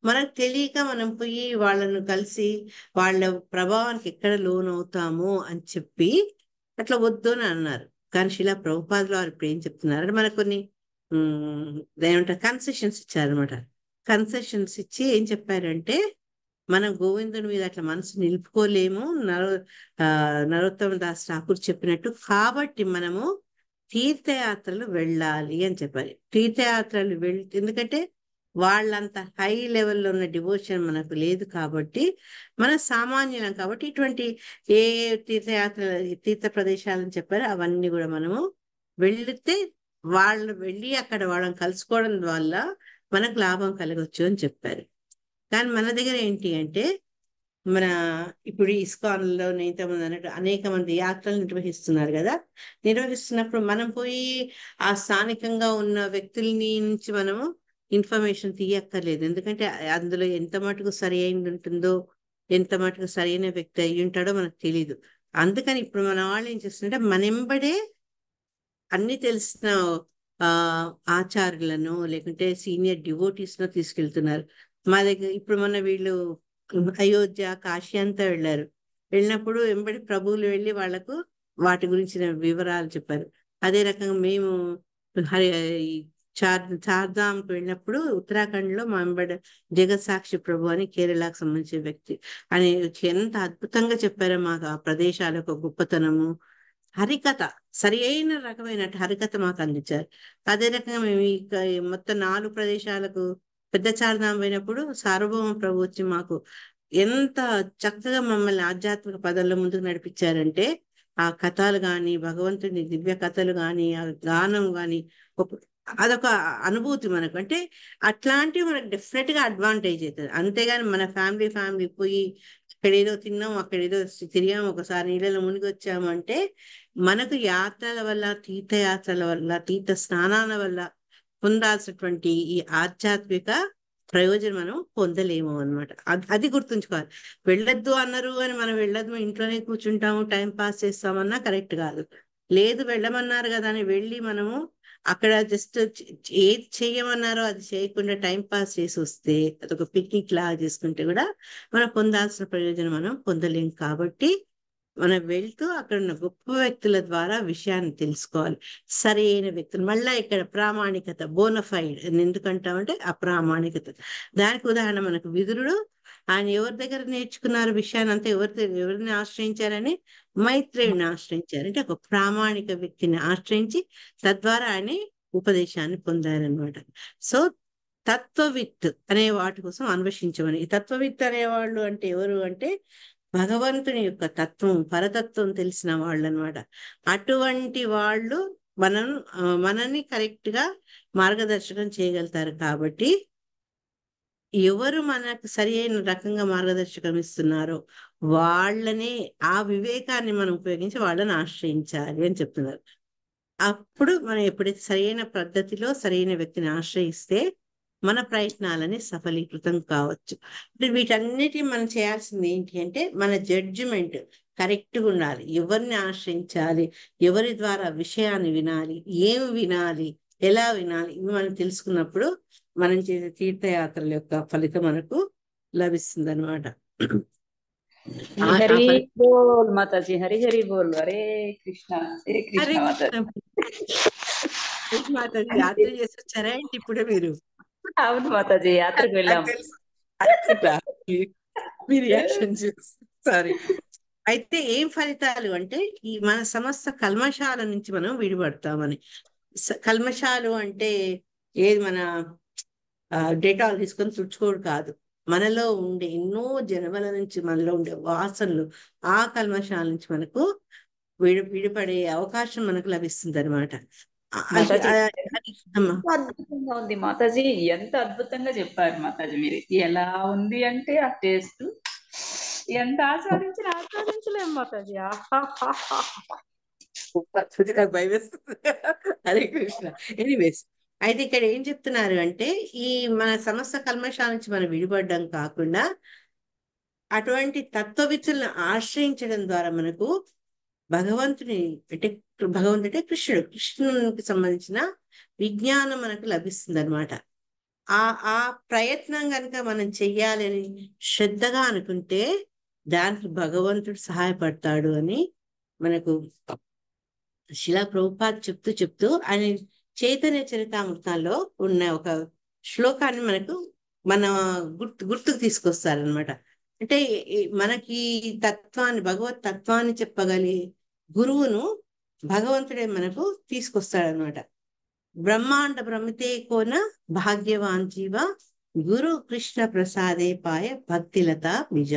మనకు తెలియక మనం పోయి వాళ్ళను కలిసి వాళ్ళ ప్రభావానికి ఎక్కడ లోన్ అవుతాము అని చెప్పి అట్లా వద్దు అని అన్నారు. కానీ శిలా ప్రభుపాదుల వారు ఇప్పుడు ఏం చెప్తున్నారు అంటే మనకు కొన్ని ఏమంటారు కన్సెషన్స్ ఇచ్చారనమాట. కన్సెషన్స్ ఇచ్చి ఏం చెప్పారంటే మనం గోవిందుని మీద అట్లా మనసు నిలుపుకోలేము, నరోత్తమ దాస్ ఠాకూర్ చెప్పినట్టు. కాబట్టి మనము తీర్థయాత్రలు వెళ్ళాలి అని చెప్పాలి. తీర్థయాత్రలు ఎందుకంటే వాళ్ళంత హై లెవెల్లో ఉన్న డివోషన్ మనకు లేదు కాబట్టి, మన సామాన్యులం కాబట్టి ఇటువంటి ఏ తీర్థ ప్రదేశాలని చెప్పారో అవన్నీ కూడా మనము వెళితే వాళ్ళు వెళ్ళి అక్కడ వాళ్ళని కలుసుకోవడం వల్ల మనకు లాభం కలగచ్చు అని చెప్పారు. కానీ మన దగ్గర ఏంటి అంటే మన ఇప్పుడు ఇస్కాన్లో ఇంతమంది అన్నట్టు అనేక మంది యాత్రలు నిర్వహిస్తున్నారు కదా. నిర్వహిస్తున్నప్పుడు మనం పోయి ఆ స్థానికంగా ఉన్న వ్యక్తుల్ని నుంచి మనము ఇన్ఫర్మేషన్ తీయక్కర్లేదు. ఎందుకంటే అందులో ఎంత మటుకు సరి అయినది ఉంటుందో, ఎంత మటుకు సరైన వ్యక్తి అయి ఉంటాడో మనకు తెలియదు. అందుకని ఇప్పుడు మన వాళ్ళు ఏం చేస్తుంటే మనెంబడే అన్ని తెలిసిన ఆచార్యులను లేకుంటే సీనియర్ డివోటీస్ను తీసుకెళ్తున్నారు. మా దగ్గర ఇప్పుడు మన వీళ్ళు అయోధ్య, కాశీ అంతా వెళ్ళినప్పుడు వెంబడి ప్రభువులు వెళ్ళి వాళ్లకు వాటి గురించిన వివరాలు చెప్పారు. అదే రకంగా మేము చార్ధాంకి వెళ్ళినప్పుడు ఉత్తరాఖండ్ లో మా వెంబడి జగత్ సాక్షి ప్రభు అని కేరళకు సంబంధించిన వ్యక్తి అని ఎంత అద్భుతంగా చెప్పారో మాకు ఆ ప్రదేశాల యొక్క గొప్పతనము, హరికథ, సరి అయిన రకమైన హరికథ మాకు అందించారు. అదే రకంగా మేము మొత్తం 4 ప్రదేశాలకు పెద్ద చార్ధాం పోయినప్పుడు సార్వభౌమ ప్రభు వచ్చి మాకు ఎంత చక్కగా మమ్మల్ని ఆధ్యాత్మిక పదంలో ముందుకు నడిపించారంటే ఆ కథలు గాని, భగవంతుని దివ్య కథలు గాని, ఆ గానం గాని అదొక అనుభూతి మనకు. అంటే అట్లాంటివి మనకు డెఫినెట్ గా అడ్వాంటేజ్ అవుతుంది. అంతేగాని మన ఫ్యామిలీ పోయి అక్కడేదో తిన్నాం, అక్కడేదో తిరిగాం, ఒకసారి నీళ్ళలో మునిగి వచ్చాము అంటే మనకు యాత్రల వల్ల, తీర్థయాత్రల వల్ల, తీర్థ స్నానాల వల్ల పొందాల్సినటువంటి ఈ ఆధ్యాత్మిక ప్రయోజనం మనం పొందలేము అనమాట. అది గుర్తుంచుకోవాలి. వెళ్ళొద్దు అన్నారు అని మనం వెళ్ళొద్దు, ఇంట్లోనే కూర్చుంటాము, టైం పాస్ చేస్తామన్నా కరెక్ట్ కాదు. లేదు వెళ్ళమన్నారు కదా అని వెళ్ళి మనము అక్కడ జస్ట్ ఏది చేయమన్నారో అది చేయకుండా టైం పాస్ చేసి వస్తే అదొక పిక్నిక్ లాగా చేసుకుంటే కూడా మనం పొందాల్సిన ప్రయోజనం మనం పొందలేం. కాబట్టి మనం వెళ్తూ అక్కడ ఉన్న గొప్ప వ్యక్తుల ద్వారా విషయాన్ని తెలుసుకోవాలి. సరైన వ్యక్తులు. మళ్ళా ఇక్కడ ప్రామాణికత, బోనఫైడ్ అని ఎందుకంటామంటే ఆ ప్రామాణికత. దానికి ఉదాహరణ మనకు విదురుడు, ఆయన ఎవరి దగ్గర నేర్చుకున్నారు విషయాన్ని అంతా, ఎవరిని ఆశ్రయించారని మైత్రేయుని ఆశ్రయించారు. అంటే ఒక ప్రామాణిక వ్యక్తిని ఆశ్రయించి తద్వారా ఆయన ఉపదేశాన్ని పొందారనమాట. సో తత్వవిత్ అనే వాటి కోసం అన్వేషించమని. ఈ తత్వవిత్ అనేవాళ్ళు అంటే ఎవరు అంటే భగవంతుని యొక్క తత్వం, పరతత్వం తెలిసిన వాళ్ళు అనమాట. అటువంటి వాళ్ళు మనని కరెక్ట్ గా మార్గదర్శకం చేయగలుగుతారు. కాబట్టి ఎవరు మనకు సరి అయిన రకంగా మార్గదర్శకం ఇస్తున్నారో వాళ్ళనే, ఆ వివేకాన్ని మనం ఉపయోగించి వాళ్ళని ఆశ్రయించాలి అని చెప్తున్నారు. అప్పుడు మనం ఎప్పుడైతే సరైన పద్ధతిలో సరైన వ్యక్తిని ఆశ్రయిస్తే మన ప్రయత్నాలని సఫలీకృతం కావచ్చు. అంటే వీటన్నిటి మనం చేయాల్సింది ఏంటి అంటే మన జడ్జిమెంట్ కరెక్ట్గా ఉండాలి. ఎవరిని ఆశ్రయించాలి, ఎవరి ద్వారా విషయాన్ని వినాలి, ఏమి వినాలి, ఎలా వినాలి, ఇవి మనం తెలుసుకున్నప్పుడు మనం చేసే తీర్థయాత్రల యొక్క ఫలితం మనకు లభిస్తుంది అనమాట. హరి బోల్ మాతాజీ, హరి హరి బోల్. హరే కృష్ణ, హరే కృష్ణ మాతాజీ. యాత్ర చేసి వచ్చారా ఏంటి ఇప్పుడే మీరు? అవును మాతాజీ, యాత్రకు వెళ్ళాం. మీ రియాక్షన్ సారీ. అయితే ఏం ఫలితాలు అంటే ఈ మన సమస్త కల్మషాల నుంచి మనం విడిపడతామని. కల్మషాలు అంటే ఏది మన డేటాలు తీసుకొని తుడుచుకోడు కాదు, మనలో ఉండే ఎన్నో జన్మల నుంచి మనలో ఉండే వాసనలు, ఆ కల్మషాల నుంచి మనకు విడిపడే అవకాశం మనకు లభిస్తుంది అనమాట. అద్భుతంగా ఉంది మాతాజీ, ఎంత అద్భుతంగా చెప్పారు మాతాజీ మీరు. ఎలా ఉంది అంటే ఆ టేస్ట్ ఎంత ఆస్వాదించలేము మాతాజీ. హరే కృష్ణ. ఎనీవేస్, అయితే ఇక్కడ ఏం చెప్తున్నారు అంటే ఈ మన సమస్త కల్మషాల నుంచి మనం విడిపడడం కాకుండా అటువంటి తత్వవిత్తులను ఆశ్రయించడం ద్వారా మనకు భగవంతుని అంటే కృష్ణునికి సంబంధించిన విజ్ఞానం మనకు లభిస్తుంది అనమాట. ఆ ప్రయత్నం కనుక మనం చెయ్యాలని శ్రద్ధగా అనుకుంటే దానికి భగవంతుడు సహాయపడతాడు అని మనకు శిలా ప్రభుపాద్ చెప్తూ చెప్తూ ఆయన చైతన్య చరితామృతాల్లో ఉన్న ఒక శ్లోకాన్ని మన గుర్తుకు తీసుకొస్తారనమాట. అంటే మనకి తత్వాన్ని, భగవత్ తత్వాన్ని చెప్పగలిగే గురువును భగవంతుడే మనకు తీసుకొస్తాడనమాట. బ్రహ్మాండ భ్రమితే కోన భాగ్యవాన్ జీవ గురు కృష్ణ ప్రసాదే పాయ భక్తిలత నిజ.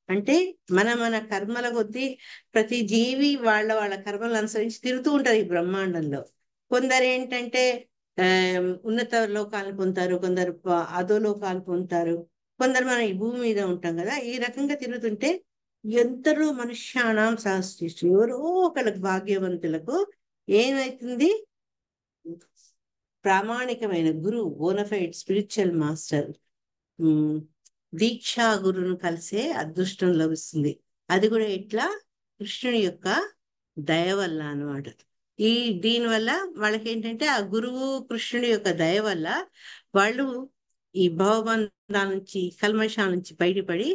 అంటే మన కర్మల కొద్దీ ప్రతి జీవి వాళ్ళ కర్మలను అనుసరించి తిరుగుతూ ఉంటారు ఈ బ్రహ్మాండంలో. కొందరు ఏంటంటే ఆ ఉన్నత లోకాలను పొందుతారు, కొందరు అధోలోకాలు పొందుతారు, కొందరు మనం ఈ భూమి మీద ఉంటాం కదా. ఈ రకంగా తిరుగుతుంటే ఎందరో మనుష్యానాం సహస్రేషు, ఎవరో ఒకళ్ళకి భాగ్యవంతులకు ఏమైతుంది, ప్రామాణికమైన గురువు, బోనఫైడ్ స్పిరిచువల్ మాస్టర్, దీక్షా గురువును కలిసే అదృష్టం లభిస్తుంది. అది కూడా ఇట్లా కృష్ణుడి యొక్క దయ వల్ల అనమాట. దీనివల్ల వాళ్ళకి ఏంటంటే ఆ గురువు కృష్ణుడి యొక్క దయ వల్ల వాళ్ళు ఈ భవబంధాల నుంచి, కల్మషాల నుంచి బయటపడి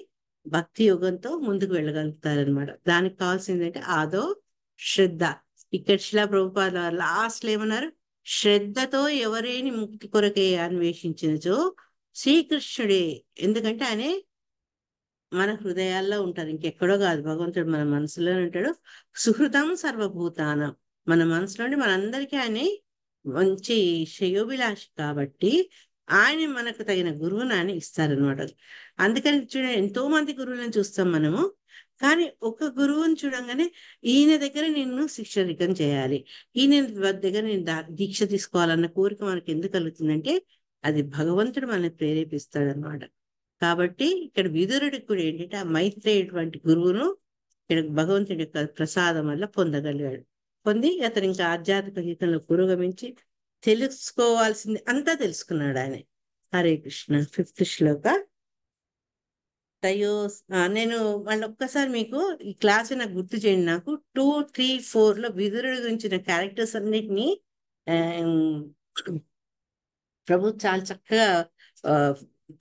భక్తి యోగంతో ముందుకు వెళ్ళగలుగుతారనమాట. దానికి కావాల్సిందంటే ఆదో శ్రద్ధ. ఇక్కడ శిలా ప్రభుపాద లాస్ట్ లో ఏమన్నారు, శ్రద్ధతో ఎవరేని ముక్తి కొరకే అన్వేషించినచో శ్రీకృష్ణుడే. ఎందుకంటే ఆయన మన హృదయాల్లో ఉంటారు, ఇంకెక్కడో కాదు. భగవంతుడు మన మనసులోనే ఉంటాడు. సుహృదం సర్వభూతానం, మన మనసులోని మనందరికీ ఆయన మంచి శ్రేయోభిలాషి కాబట్టి ఆయన మనకు తగిన గురువుని ఆయన ఇస్తారనమాట. అందుకని చూడండి, ఎంతో మంది గురువులను చూస్తాం మనము, కానీ ఒక గురువుని చూడంగానే ఈయన దగ్గర నిన్ను శిక్షరికం చేయాలి, ఈయన దగ్గర నేను దీక్ష తీసుకోవాలన్న కోరిక మనకి ఎందుకు కలుగుతుందంటే అది భగవంతుడు మనల్ని ప్రేరేపిస్తాడనమాట. కాబట్టి ఇక్కడ విదురుడికి కూడా ఏంటంటే ఆ మైత్రేయుటువంటి గురువును ఇక్కడ భగవంతుడి యొక్క ప్రసాదం వల్ల పొందగలిగాడు. పొంది అతను ఇంకా ఆధ్యాత్మిక జీవితంలో పురోగమించి తెలుసుకోవాల్సింది అంతా తెలుసుకున్నాడు ఆయన. హరే కృష్ణ. 5th శ్లోక. నేను మళ్ళీ ఒక్కసారి మీకు ఈ క్లాస్ నాకు గుర్తు చేయండి. నాకు 2, 3, 4 లో విదురుడి గురించిన క్యారెక్టర్స్ అన్నిటినీ ప్రభు చాలా చక్కగా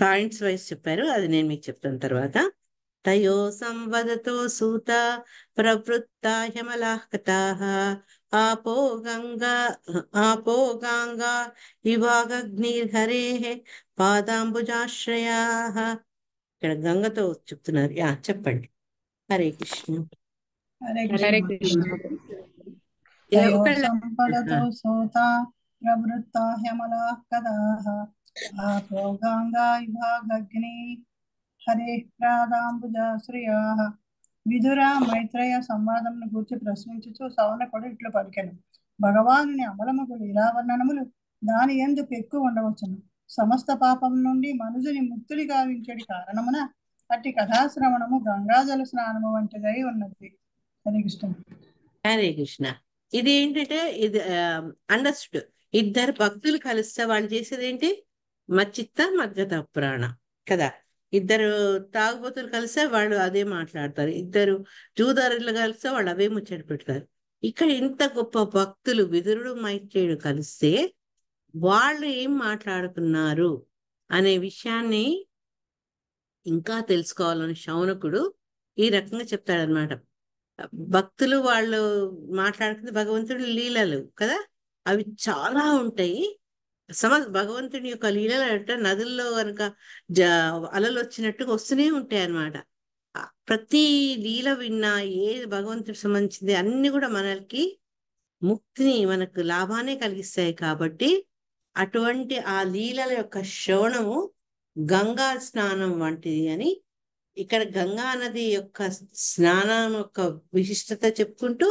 పాయింట్స్ వైజ్ చెప్పారు. అది నేను మీకు చెప్తాను తర్వాత. తయో సంవదతో సూత ప్రవృత్తా హ్యమలాః కథాః ఆపో గంగా ఇవాగగ్నిర్హరేః పాదాంబుజాశ్రయాః. ఇక్కడ గంగతో చెప్తున్నారు. చెప్పండి. హరే కృష్ణ. హరే కృష్ణ. తయో సంపదతో సూత ప్రవృత్తా హ్యమలాః కథాః ఆపో గంగా ఇవాగగ్ని హరే ప్రాదాంబుజాశ్రయాః. విదుర మైత్రేయ సంవాదమును గూర్చి ప్రశ్నించుచు సౌనకుడు ఇట్లు పలికెను. భగవానుని అమలముగు లీలావర్ణనములు దాని యందు పెక్కు ఉండవచ్చును. సమస్త పాపం నుండి మనుజుని ముక్తుడి గావించడి కారణమున అట్టి కథాశ్రవణము గంగాజల స్నానము వంటిదై ఉన్నది. హరే కృష్ణ. హరే కృష్ణ. ఇది ఏంటంటే ఇది అండర్స్టూడ్. ఇద్దరు భక్తులు కలిస్తే వాళ్ళు చేసేది ఏంటి, మచ్చిత్త మద్గత పురాణ కదా. ఇద్దరు తాగుబోతులు కలిస్తే వాళ్ళు అదే మాట్లాడతారు, ఇద్దరు జూదారులు కలిస్తే వాళ్ళు అవే ముచ్చట పెడతారు. ఇక్కడ ఇంత గొప్ప భక్తులు విదురుడు మైత్రేయుడు కలిస్తే వాళ్ళు ఏం మాట్లాడుతున్నారు అనే విషయాన్ని ఇంకా తెలుసుకోవాలని శౌనకుడు ఈ రకంగా చెప్తాడనమాట. భక్తులు వాళ్ళు మాట్లాడుకునే భగవంతుడి లీలలు కదా, అవి చాలా ఉంటాయి. భగవంతుడి యొక్క లీలలు అంటే నదుల్లో కనుక అలలు వచ్చినట్టుగా వస్తూనే ఉంటాయి అన్నమాట. ప్రతి లీల విన్నా ఏ భగవంతుడికి సంబంధించింది అన్ని కూడా మనకి ముక్తిని, మనకు లాభాన్ని కలిగిస్తాయి. కాబట్టి అటువంటి ఆ లీలల యొక్క శ్రవణము గంగా స్నానం వంటిది అని ఇక్కడ గంగా నది యొక్క స్నానం యొక్క విశిష్టత చెప్పుకుంటూ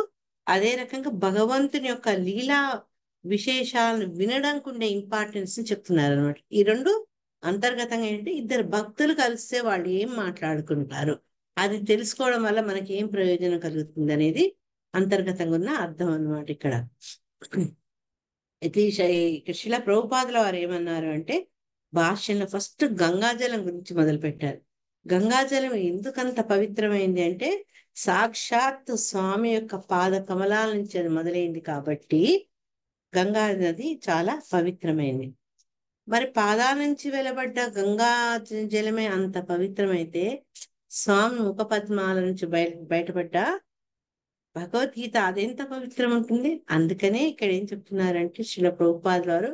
అదే రకంగా భగవంతుని యొక్క లీలా విశేషాలను వినడానికి ఉండే ఇంపార్టెన్స్ ని చెప్తున్నారు అనమాట. ఈ రెండు అంతర్గతంగా ఏంటంటే ఇద్దరు భక్తులు కలిస్తే వాళ్ళు ఏం మాట్లాడుకుంటారు, అది తెలుసుకోవడం వల్ల మనకి ఏం ప్రయోజనం కలుగుతుంది అనేది అంతర్గతంగా ఉన్న అర్థం అన్నమాట. ఇక్కడ శిల ప్రభుపాదుల వారు ఏమన్నారు అంటే భాష్యంలో ఫస్ట్ గంగాజలం గురించి మొదలు పెట్టారు. గంగాజలం ఎందుకంత పవిత్రమైంది అంటే సాక్షాత్ స్వామి యొక్క పాద కమలాల నుంచి అది మొదలైంది కాబట్టి గంగా నది చాలా పవిత్రమైంది. మరి పాదాల నుంచి వెలువడ్డ గంగా జలమే అంత పవిత్రమైతే స్వామి ముఖ పద్మాల నుంచి బయటపడ్డ భగవద్గీత అదెంత పవిత్రం ఉంటుంది. అందుకనే ఇక్కడ ఏం చెప్తున్నారంటే శిల ప్రభుపాద వారు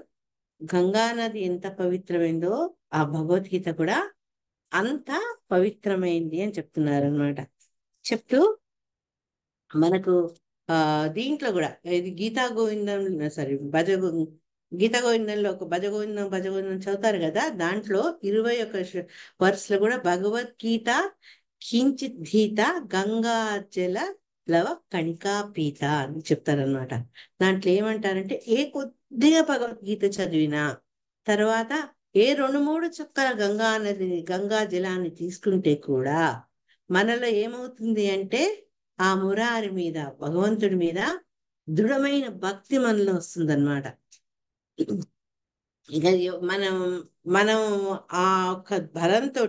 గంగా నది ఎంత పవిత్రమైందో ఆ భగవద్గీత కూడా అంత పవిత్రమైంది అని చెప్తున్నారు అనమాట. చెప్తూ మనకు దీంట్లో కూడా ఇది గీతా గోవిందం సారీ గీతా గోవిందంలో ఒక భజగోవిందం చదువుతారు కదా, దాంట్లో 21 వర్స్లో కూడా భగవద్గీత కించిత్ ధీత గంగా జల లవ కణికా పీత అని చెప్తారనమాట. దాంట్లో ఏమంటారంటే ఏ కొద్దిగా భగవద్గీత చదివినా తర్వాత ఏ 2-3 చుక్కల గంగా జలాన్ని తీసుకుంటే కూడా మనలో ఏమవుతుంది అంటే ఆ మురారి మీద భగవంతుడి మీద దృఢమైన భక్తి మనలో వస్తుందన్నమాట. ఇక మనం ఆ ఒక్క బలంతో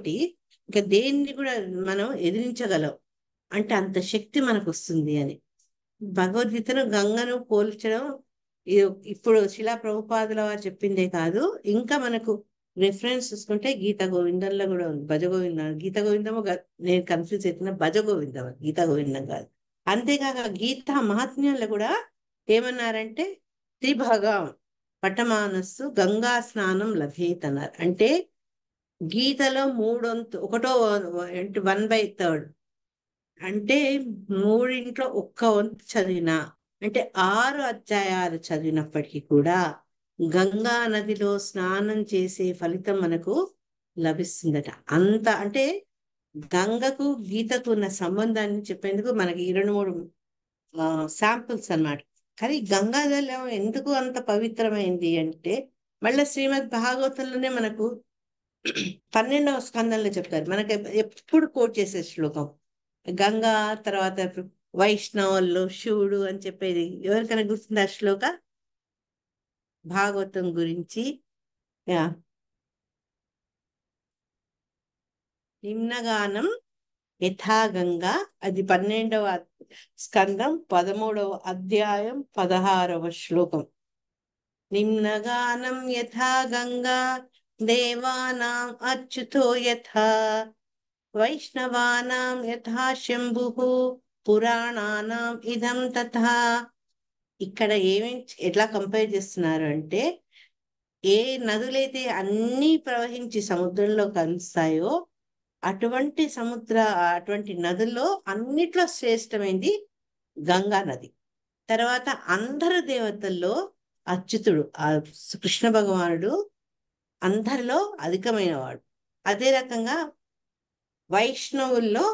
ఇక దేన్ని కూడా మనం ఎదిరించగలం, అంటే అంత శక్తి మనకు వస్తుంది అని. భగవద్గీతను గంగను పోల్చడం ఇప్పుడు శిలా ప్రభుపాదుల వారు చెప్పిందే కాదు, ఇంకా మనకు రిఫరెన్స్ చూసుకుంటే గీతా గోవిందంలో కూడా ఉంది. భజగోవిందం గీతా గోవిందము నేను కన్ఫ్యూజ్ అవుతున్నా, భజగోవిందం గీతా గోవిందం కాదు. అంతేకాక గీతా మహాత్మ్యంలో కూడా ఏమన్నారంటే త్రిభగం పటమానస్సు గంగా స్నానం లభేత్ అన్నారు. అంటే గీతలో 1/3 అంటే 1/3 చదివినా అంటే 6 అధ్యాయాలు చదివినప్పటికీ కూడా గంగా నదిలో స్నానం చేసే ఫలితం మనకు లభిస్తుందట. అంత అంటే గంగకు గీతకు ఉన్న సంబంధాన్ని చెప్పేందుకు మనకి 2-3 శాంపుల్స్ అన్నమాట. కానీ గంగాజలం ఎందుకు అంత పవిత్రమైంది అంటే మళ్ళీ శ్రీమద్ భాగవతంలోనే మనకు 12వ స్కందంలో చెప్తారు. మనకి ఎప్పుడు కోట్ చేసే శ్లోకం గంగా తర్వాత వైష్ణవుల్లో శివుడు అని చెప్పేది ఎవరికైనా గుర్తుంది ఆ శ్లోక? భాగవతం గురించి నిమ్నగానం యథా గంగా, అది 12వ స్కందం 13వ అధ్యాయం 16వ శ్లోకం. నిమ్నగానం యథా గంగా దేవానాం అచ్యుతో యథా వైష్ణవానాం యథా శంభుః పురాణానాం ఇదం తథా. ఇక్కడ ఎట్లా కంపేర్ చేస్తున్నారు అంటే ఏ నదులైతే అన్నీ ప్రవహించి సముద్రంలో కలుస్తాయో అటువంటి నదుల్లో అన్నిట్లో శ్రేష్టమైంది గంగా నది. తర్వాత అందరు దేవతల్లో అచ్యుతుడు ఆ కృష్ణ భగవానుడు అందరిలో అధికమైన వాడు. అదే రకంగా వైష్ణవుల్లో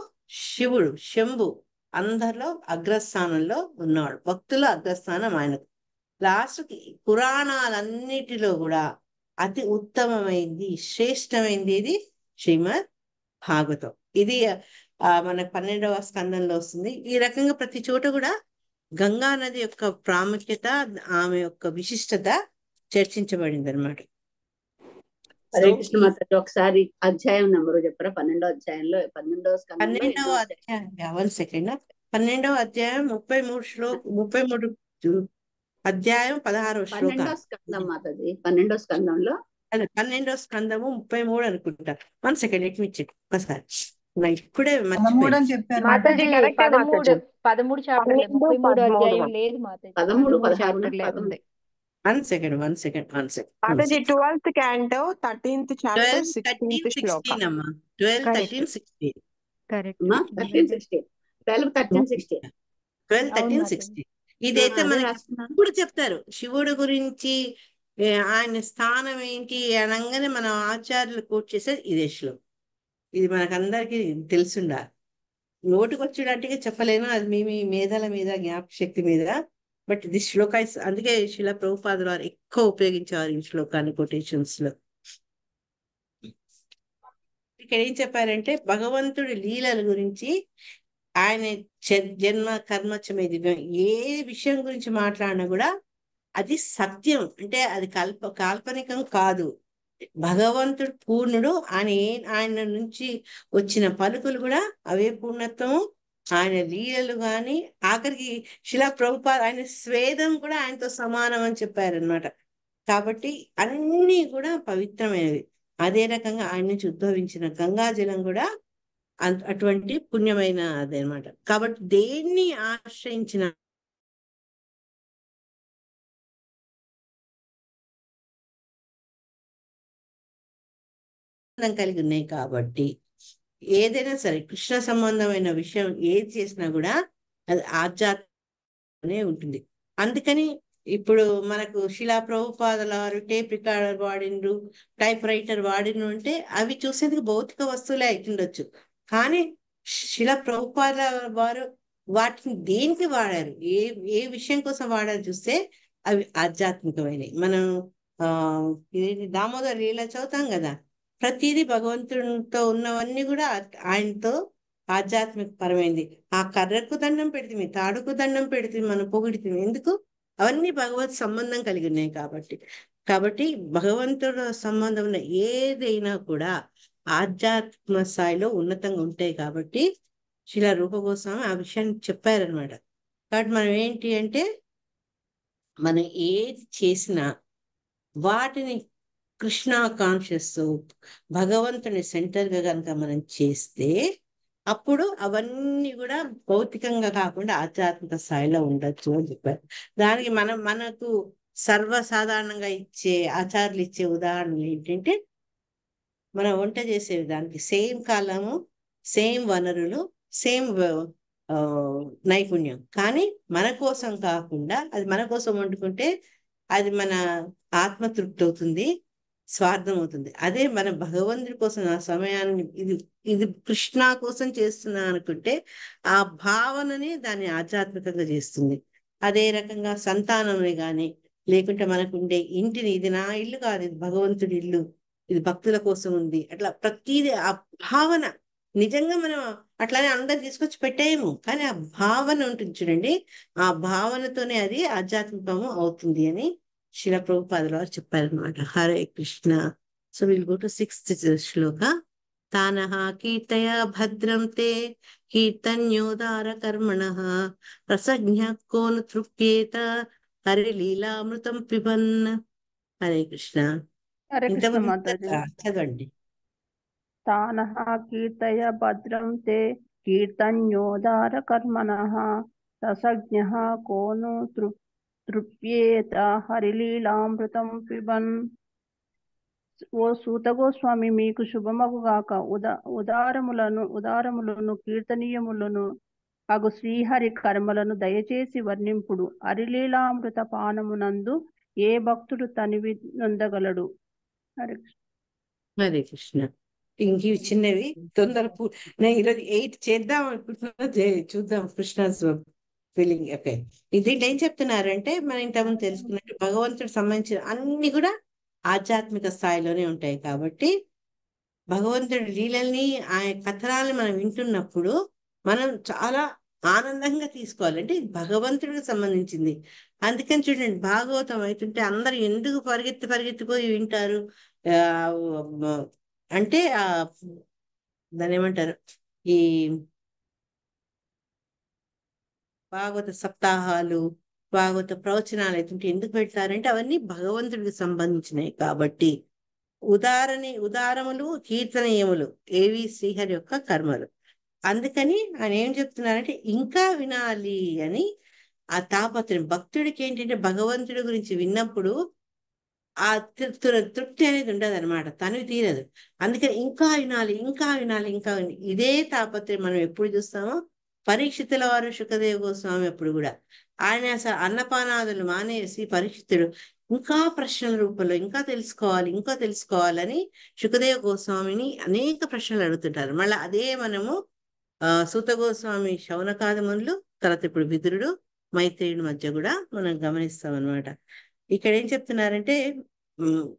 శివుడు శంభు అందరిలో అగ్రస్థానంలో ఉన్నవాడు, భక్తుల అగ్రస్థానం ఆయనకు. లాస్ట్కి పురాణాలన్నిటిలో కూడా అతి ఉత్తమమైంది శ్రేష్టమైంది ఇది శ్రీమద్ భాగవతం. ఇది మనకు 12వ స్కందంలో వస్తుంది. ఈ రకంగా ప్రతి చోట కూడా గంగా నది యొక్క ప్రాముఖ్యత, ఆమె యొక్క విశిష్టత చర్చించబడింది అనమాట. హరే కృష్ణ మాతాజీ, ఒకసారి అధ్యాయం నెంబరు చెప్పరా? 12వ అధ్యాయంలో 12వ స్కందంలో 12వ అధ్యాయం 12వ అధ్యాయం 33 అధ్యాయం 16వ శ్లోకం. 12వ స్కందం మాతాజీ, 12వ స్కందంలో 12వ స్కందము 33 అనుకుంటా. 1 సెకండ్ లెట్ మీ చెక్ ఒకసారి, ఇప్పుడే 13 అని చెప్పారు మాతాజీ మాతాజీ. 13 చాప్టర్లే, 33 అధ్యాయం లేదు మాతాజీ. 13, 13 16, చాప్టర్లే 13. ఉంది. 1 second Mataji 12th canto 13th chapter 12, 13, 16th శ్లోక. 16 అమ్మా. 12, 13, 16. కరెక్ట్. 13, 16. 12, 13, 16. 12, 13, అవును 16. ఇదైతే అదే మనకి రాస్తున్నాను. ఇప్పుడు చెప్తారు శివుడు గురించి, ఆయన స్థానం ఏంటి అనగానే మన ఆచార్యులు కోట్ చేసేది ఇదే శ్లోకం. ఇది మనకందరికి తెలుసుండాలి. నోటికొచ్చేటట్టుగా చెప్పలేను, అది మీ మేధల మీద జ్ఞాపక శక్తి మీద. బట్ ఇది శ్లోక, అందుకే శిలా ప్రభుపాదుల వారు ఎక్కువ ఉపయోగించేవారు ఈ శ్లోకాన్ని కొటేషన్స్ లో. ఇక్కడ ఏం చెప్పారంటే భగవంతుడి లీలల గురించి, ఆయన జన్మ కర్మచమేది ఏ విషయం గురించి మాట్లాడినా కూడా అది సత్యం, అంటే అది కాల్పనికం కాదు. భగవంతుడు పూర్ణుడు, ఆయన నుంచి వచ్చిన పలుకులు కూడా అవే పూర్ణత్వము. ఆయన లీలలు గాని ఆఖరికి శిలా ప్రభుపాద ఆయన స్వేదం కూడా ఆయనతో సమానం అని చెప్పారనమాట. కాబట్టి అన్నీ కూడా పవిత్రమైనవి. అదే రకంగా ఆయన నుంచి ఉద్భవించిన గంగాజలం కూడా అటువంటి పుణ్యమైన అదనమాట. కాబట్టి దేన్ని ఆశ్రయించిన కలిగి ఉన్నాయి కాబట్టి ఏదైనా సరే కృష్ణ సంబంధమైన విషయం ఏది చేసినా కూడా అది ఆధ్యాత్మనే ఉంటుంది. అందుకని ఇప్పుడు మనకు శిలా ప్రభుపాదుల వారు టేప్ రికార్డర్ వాడిండ్రు, టైప్ రైటర్ వాడిను అంటే అవి చూసేందుకు భౌతిక వస్తువులే అవుతుండొచ్చు, కానీ శిలా ప్రభుపాదుల వారు వాటిని దేనికి వాడారు, ఏ ఏ విషయం కోసం వాడారు చూస్తే అవి ఆధ్యాత్మికమైనవి. మనం ఇది దామోదర లీల చదువుతాం కదా, ప్రతిదీ భగవంతుడితో ఉన్నవన్నీ కూడా ఆయనతో ఆధ్యాత్మిక పరమైంది. ఆ కర్రకు దండం పెడితే, తాడుకు దండం పెడితే, మనం పొగిడితే ఎందుకు, అవన్నీ భగవత్ సంబంధం కలిగి ఉన్నాయి కాబట్టి భగవంతుడు సంబంధం ఉన్న ఏదైనా కూడా ఆధ్యాత్మ స్థాయిలో ఉన్నతంగా ఉంటాయి. కాబట్టి శిలా రూప గోస్వామి ఆ విషయాన్ని చెప్పారనమాట. కాబట్టి మనం ఏంటి అంటే మనం ఏది చేసినా వాటిని కృష్ణ కాన్షియస్ భగవంతుని సెంటర్ గా కనుక మనం చేస్తే అప్పుడు అవన్నీ కూడా భౌతికంగా కాకుండా ఆధ్యాత్మిక స్థాయిలో ఉండొచ్చు అని చెప్పారు. దానికి మనకు సర్వసాధారణంగా ఇచ్చే ఆచార్యులు ఇచ్చే ఉదాహరణలు ఏంటంటే, మనం వంట చేసే దానికి సేమ్ కాలము, సేమ్ వనరులు, సేమ్ నైపుణ్యం, కానీ మన కోసం కాకుండా అది మన కోసం వండుకుంటే అది మన ఆత్మతృప్తి అవుతుంది, స్వార్థం అవుతుంది. అదే మన భగవంతుడి కోసం ఆ సమయాన్ని ఇది కృష్ణ కోసం చేస్తున్నా అనుకుంటే ఆ భావనని దాన్ని ఆధ్యాత్మికంగా చేస్తుంది. అదే రకంగా సంతానంని కానీ, లేకుంటే మనకు ఉండే ఇంటిని, ఇది నా ఇల్లు కాదు, ఇది భగవంతుడి ఇల్లు, ఇది భక్తుల కోసం ఉంది, అట్లా ప్రతిదీ ఆ భావన నిజంగా మనం అట్లానే అందరు తీసుకొచ్చి పెట్టేయము, కానీ ఆ భావన ఉంటుంది చూడండి, ఆ భావనతోనే అది ఆధ్యాత్మికము అవుతుంది అని శిల ప్రభుపాదుల వారు చెప్పారనమాట. Hare Krishna. So will go to 6th శ్లోక. తానః కీర్తయ భద్రం తే కీర్తన్యోదార కర్మణః రసజ్ఞ కోను తృప్యేత హరి లీలామృతం పిబన్. హరే కృష్ణ. హరే కృష్ణ ఇంతమంది మాతాజీ. చదవండి. తానః కీర్తయ భద్రం తే కీర్తన్యోదార కర్మణః రసజ్ఞః కోను తృప్యేత హరిలీలామృతం పిబన్. ఓ సూత గోస్వామి, మీకు శుభమగుగాక. ఉదారములను కీర్తనీయములను అగు శ్రీహరి కర్మలను దయచేసి వర్ణింపుడు. హరిలీలామృత పానమునందు ఏ భక్తుడు తనివి నొందగలడు. హరే కృష్ణ. హరే కృష్ణ. ఇంక ఇవి చిన్నవి నేను ఈరోజు 8 చేద్దాం అనుకుంటున్నా, చూద్దాం కృష్ణ ఫీలింగ్. ఓకే, దీంట్లో ఏం చెప్తున్నారంటే మనం ఇంతకుముందు తెలుసుకున్నట్టు భగవంతుడికి సంబంధించిన అన్ని కూడా ఆధ్యాత్మిక స్థాయిలోనే ఉంటాయి. కాబట్టి భగవంతుడి లీలల్ని, ఆయన కథనాలను మనం వింటున్నప్పుడు మనం చాలా ఆనందంగా తీసుకోవాలి. అంటే ఇది భగవంతుడికి సంబంధించింది. అందుకని చూడండి, భాగవతం అవుతుంటే అందరు ఎందుకు పరిగెత్తిపోయి వింటారు అంటే దాన్ని ఏమంటారు, ఈ భాగవత సప్తాహాలు, భాగవత ప్రవచనాలు అవుతుంటే ఎందుకు పెడతారంటే అవన్నీ భగవంతుడికి సంబంధించినవి. కాబట్టి ఉదారములు కీర్తనీయములు ఏవి శ్రీహరి యొక్క కర్మలు. అందుకని ఆయన ఏం చెప్తున్నారంటే ఇంకా వినాలి అని ఆ తాపత్రయం. భక్తుడికి ఏంటంటే భగవంతుడి గురించి విన్నప్పుడు ఆ తృప్తి అనేది ఉండదు అనమాట, తనివి తీరదు. అందుకని ఇంకా వినాలి, ఇంకా వినాలి, ఇంకా వినాలి, ఇదే తాపత్రయం మనం ఎప్పుడు చూస్తామో. పరీక్షితుల వారు శుకదేవ గోస్వామి అప్పుడు కూడా ఆయన అసలు అన్నపానాదులు మానేసి పరీక్షితుడు ఇంకా ప్రశ్నల రూపంలో ఇంకా తెలుసుకోవాలని శుకదేవ గోస్వామిని అనేక ప్రశ్నలు అడుగుతుంటారు. మళ్ళీ అదే మనము సూత గోస్వామి శౌనకాదమునులు, తర్వాత ఇప్పుడు విదురుడు మైత్రేయుడి మధ్య కూడా మనం గమనిస్తాం అనమాట. ఇక్కడ ఏం చెప్తున్నారంటే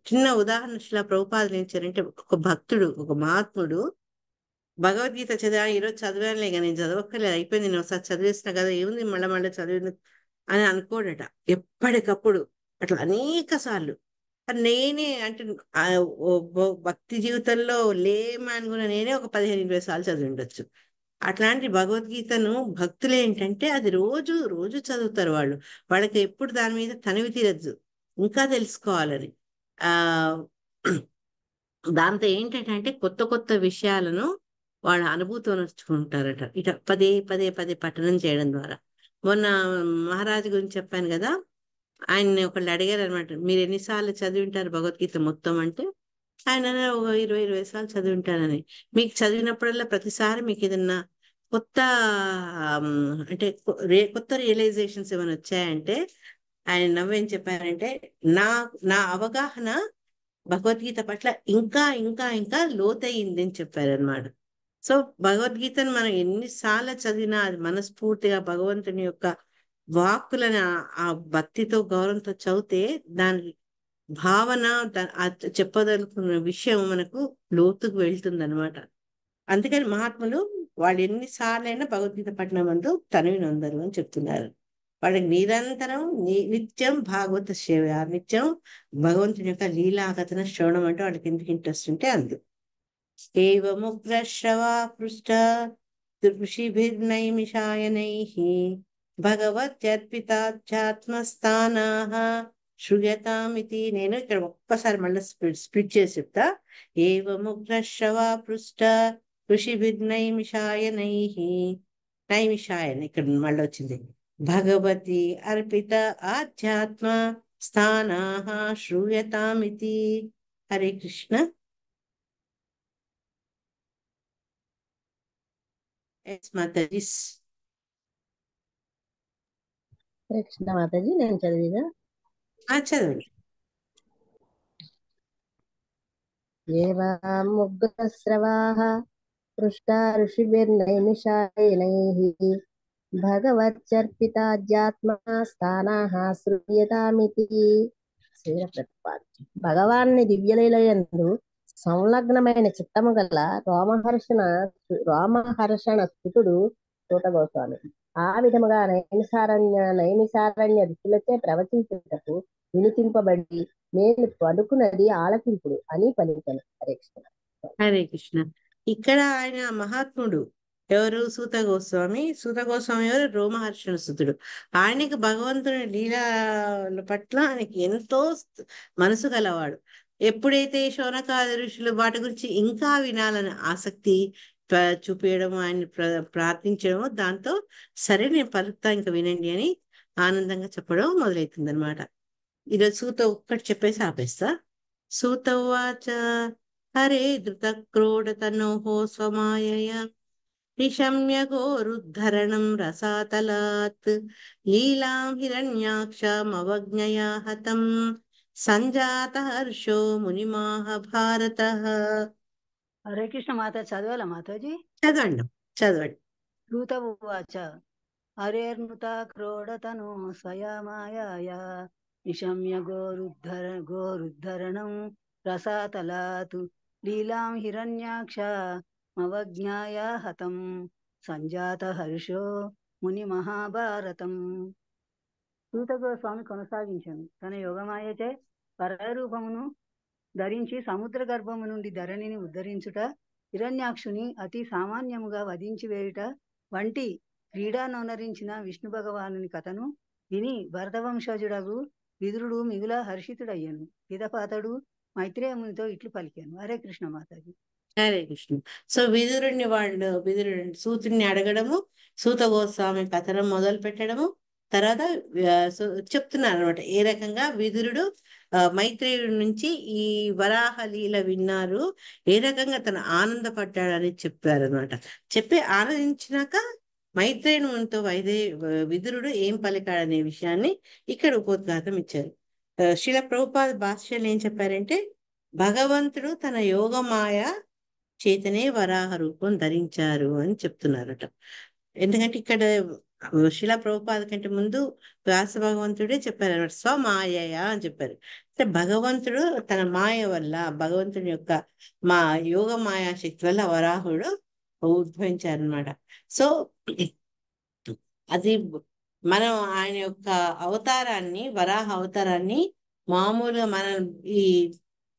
చిన్న ఉదాహరణ శిలా ప్రభుపాదులు ఏం చేయారంటే, ఒక భక్తుడు, ఒక మహాత్ముడు భగవద్గీత చదివా, ఈరోజు చదివానులే కానీ నేను చదవక్కర్లేదు, అయిపోయింది, నేను ఒకసారి చదివేసిన కదా, ఏముంది మళ్ళీ చదివింది అని అనుకోడట. ఎప్పటికప్పుడు అట్లా అనేక సార్లు. నేనే అంటే భక్తి జీవితంలో లేమాని కూడా నేనే ఒక 15-20 సార్లు చదివి ఉండొచ్చు. అట్లాంటి భగవద్గీతను భక్తులు ఏంటంటే అది రోజు చదువుతారు. వాళ్ళకి ఎప్పుడు దాని మీద తనివి తీరద్దు, ఇంకా తెలుసుకోవాలని. దాంతో ఏంటంటే కొత్త విషయాలను వాళ్ళ అనుభూతి నడుచుకుంటారట ఇట పదే పదే పదే పఠనం చేయడం ద్వారా. మొన్న మహారాజు గురించి చెప్పాను కదా, ఆయన్ని ఒకళ్ళు అడిగారు అనమాట, మీరు ఎన్నిసార్లు చదివి ఉంటారు భగవద్గీత మొత్తం అంటే, ఆయన అన్నారు, ఒక 20 సార్లు చదివి ఉంటానని. మీకు చదివినప్పుడల్లా ప్రతిసారి మీకు ఏదన్నా కొత్త అంటే కొత్త రియలైజేషన్స్ ఏమైనా వచ్చాయంటే, ఆయన నవ్వేం చెప్పారంటే, నా నా అవగాహన భగవద్గీత పట్ల ఇంకా ఇంకా ఇంకా లోతయింది అని చెప్పారనమాట. సో భగవద్గీతను మనం ఎన్నిసార్లు చదివినా అది మనస్ఫూర్తిగా భగవంతుని యొక్క వాక్కులను ఆ భక్తితో గౌరవంతో చదివితే దాని భావన చెప్పదలుకున్న విషయం మనకు లోతుకు వెళ్తుంది అనమాట. అందుకని మహాత్ములు వాళ్ళు ఎన్నిసార్లైనా భగవద్గీత పఠనం మందు తనవినందరు అని చెప్తున్నారు. వాళ్ళకి నిరంతరం నిత్యం భాగవత సేవ, నిత్యం భగవంతుని యొక్క లీలాకథన శ్రవణం అంటే వాళ్ళకి ఎందుకు ఇంట్రెస్ట్ ఉంటే అందు. ఏవముగ్ర శ్రవా పృష్ట ఋషిభిర్నైమిషాయనైః భగవత్యర్పితాధ్యాత్మస్థానాః శ్రూయతామితి. నేను ఇక్కడ ఒక్కసారి మళ్ళీ స్ప్లిట్ చేసి చెప్తా. ఏవముగ్ర శ్రవా పృష్ట ఋషిభిర్నైమిషాయనైః, నైమిషాయన ఇక్కడ మళ్ళీ వచ్చింది, భగవతి అర్పిత ఆధ్యాత్మ స్థానాః శ్రూయతామితి. హరే కృష్ణ. మాతాజీస్. కృష్ణ మాతాజీ, నేను చదివిదా? చదవండి. ఏవాముగ్రస్రవాః పృష్టా ఋషిభిర్నైమిషాయనైః భగవచ్చర్పితాధ్యాత్మా స్థానాః శ్రూయతామితి. శ్రీల ప్రభుపాద. భగవాన్ని దివ్యలీలయందు సంలగ్నమైన చిత్తము గల రోమహర్షణ స్థుతుడు సూత గోస్వామి ఆ విధముగా నైమిసారణ్య ఋషులచే ప్రవచించుటకు వినిపింపబడి నేను పలుకున్నది ఆలకింపుడు అని పలికను. హరే కృష్ణ. హరే కృష్ణ. ఇక్కడ ఆయన మహాత్ముడు ఎవరు? సూత గోస్వామి. సూత గోస్వామి ఎవరు? రోమహర్షణ సుతుడు. ఆయనకి భగవంతుని లీలాల పట్ల ఆయనకి ఎంతో మనసు గలవాడు. ఎప్పుడైతే శౌనకాది ఋషులు వాటి గురించి ఇంకా వినాలని ఆసక్తి చూపించడం, ఆయన ప్రార్థించడము, దాంతో సరే నేను పలుకుతా ఇంకా వినండి అని ఆనందంగా చెప్పడం మొదలవుతుంది అనమాట. ఈరోజు సూత ఒక్కటి చెప్పేసి ఆపేస్తా. సూత ఉవాచ హరే ధృత క్రోడతనోః స్వమాయయా నిశమ్య గోరుద్ధరణం రసాతలాత్ లీలాం హిరణ్యాక్షమవజ్ఞయా హతం సంజాత హర్షో మునిమాహ భారతః. హరే కృష్ణ. మాత చదవాలా మాతాజీ? చదవండి చదవండి. సూత ఉవాచ హరేర్నుత క్రోడతను స్వయమాయయా నిశమ్య గోరుద్ధరణం రసాతలాతు లీలాం హిరణ్యాక్షమవజ్ఞాయా హతం సంజాత హర్షో ముని మహాభారతం. సూత గోస్వామి కొనసాగించాను, తన యోగమాయచే పరరూపమును ధరించి సముద్ర గర్భము నుండి ధరణిని ఉద్ధరించుట, హిరణ్యాక్షుని అతి సామాన్యముగా వధించి వేయుట వంటి క్రీడానొనరించిన విష్ణు భగవానుని కథను విని భరతవంశజుడగు విదురుడు మిగుల హర్షితుడయ్యను. పిదపాతడు మైత్రేయమునితో ఇట్లు పలికాను. హరే కృష్ణ మాతాజీ. హరే కృష్ణ. సో విదురుడు సూతుడిని అడగడము, సూత గోస్వామి కథనం మొదలు పెట్టడము, తర్వాత చెప్తున్నారు అనమాట ఏ రకంగా విదురుడు మైత్రేయుడి నుంచి ఈ వరాహ లీల విన్నారు, ఏ రకంగా తను ఆనందపడ్డాడని చెప్పారనమాట. చెప్పి ఆనందించినాక మైత్రేయునితో విదురుడు ఏం పలికాడనే విషయాన్ని ఇక్కడ ఉపోద్ఘాతం ఇచ్చారు. శ్రీల ప్రభుపాద భాష్యాలు ఏం చెప్పారంటే, భగవంతుడు తన యోగమాయ చేతనే వరాహ రూపం ధరించారు అని చెప్తున్నారట. ఎందుకంటే ఇక్కడ శిలా ప్రభుపాద కంటే ముందు వ్యాస భగవంతుడే చెప్పారు అనమాట, స్వమాయ అని చెప్పారు. అంటే భగవంతుడు తన మాయ వల్ల, భగవంతుని యొక్క యోగ మాయా శక్తి వల్ల వరాహుడు ఉద్భవించారనమాట. సో అది మనం ఆయన యొక్క అవతారాన్ని, వరాహ అవతారాన్ని మామూలుగా మనం ఈ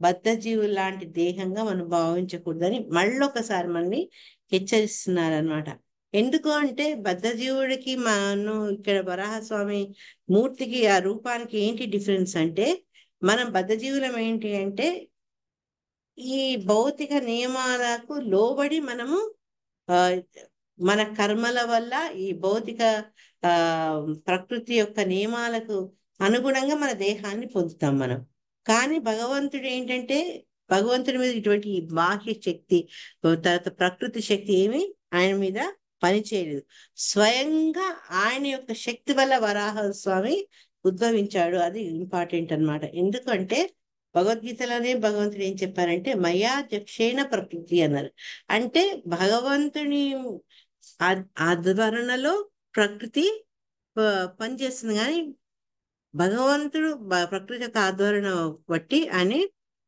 బద్ధజీవులు లాంటి దేహంగా మనం భావించకూడదని మళ్ళొకసారి మనని హెచ్చరిస్తున్నారనమాట. ఎందుకు అంటే బద్ధజీవుడికి మనం ఇక్కడ వరాహస్వామి మూర్తికి ఆ రూపానికి ఏంటి డిఫరెన్స్ అంటే, మనం బద్ధజీవులం ఏంటి అంటే ఈ భౌతిక నియమాలకు లోబడి మనము ఆ, మన కర్మల వల్ల ఈ భౌతిక ఆ ప్రకృతి యొక్క నియమాలకు అనుగుణంగా మన దేహాన్ని పొందుతాం మనం. కానీ భగవంతుడు ఏంటంటే, భగవంతుడి మీద ఇటువంటి ఈ బాహ్య శక్తి, తర్వాత ప్రకృతి శక్తి ఏమి ఆయన మీద పనిచేయలేదు. స్వయంగా ఆయన యొక్క శక్తి వల్ల వరాహ స్వామి ఉద్భవించాడు. అది ఇంపార్టెంట్ అన్నమాట. ఎందుకంటే భగవద్గీతలోనే భగవంతుడు ఏం చెప్పారంటే మయా దక్షేణ ప్రకృతి అన్నారు. అంటే భగవంతుని ఆధ్వర్యంలో ప్రకృతి పనిచేస్తుంది, కానీ భగవంతుడు ప్రకృతి యొక్క ఆధ్వర్యం బట్టి ఆయన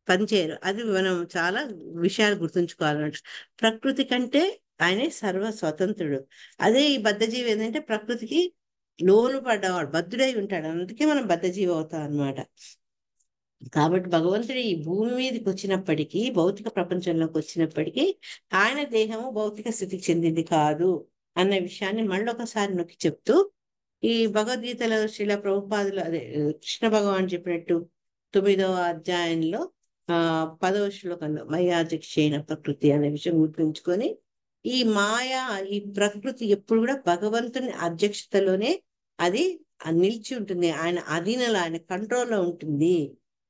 పనిచేయరు. అది మనం చాలా విషయాలు గుర్తుంచుకోవాలన్నట్టు. ప్రకృతి కంటే ఆయనే సర్వ స్వతంత్రుడు. అదే ఈ బద్ధజీవి ఏంటంటే ప్రకృతికి లోను పడ్డవాడు, బద్ధుడై ఉంటాడు. అందుకే మనం బద్ధజీవి అవుతాం అన్నమాట. కాబట్టి భగవంతుడు ఈ భూమి మీదకి వచ్చినప్పటికీ, భౌతిక ప్రపంచంలోకి వచ్చినప్పటికీ ఆయన దేహము భౌతిక స్థితికి చెందింది కాదు అన్న విషయాన్ని మళ్ళీ ఒకసారి నొక్కి చెప్తూ, ఈ భగవద్గీతలో శ్రీల ప్రభుపాదులు అదే కృష్ణ భగవాన్ చెప్పినట్టు 9వ అధ్యాయంలో 10వ శ్లోకంలో మయాజక్షేణ ప్రకృతి అనే విషయం గుర్తుంచుకొని, ఈ మాయా ఈ ప్రకృతి ఎప్పుడు కూడా భగవంతుని అధ్యక్షతలోనే అది నిలిచి ఉంటుంది, ఆయన అధీనంలో ఆయన కంట్రోల్లో ఉంటుంది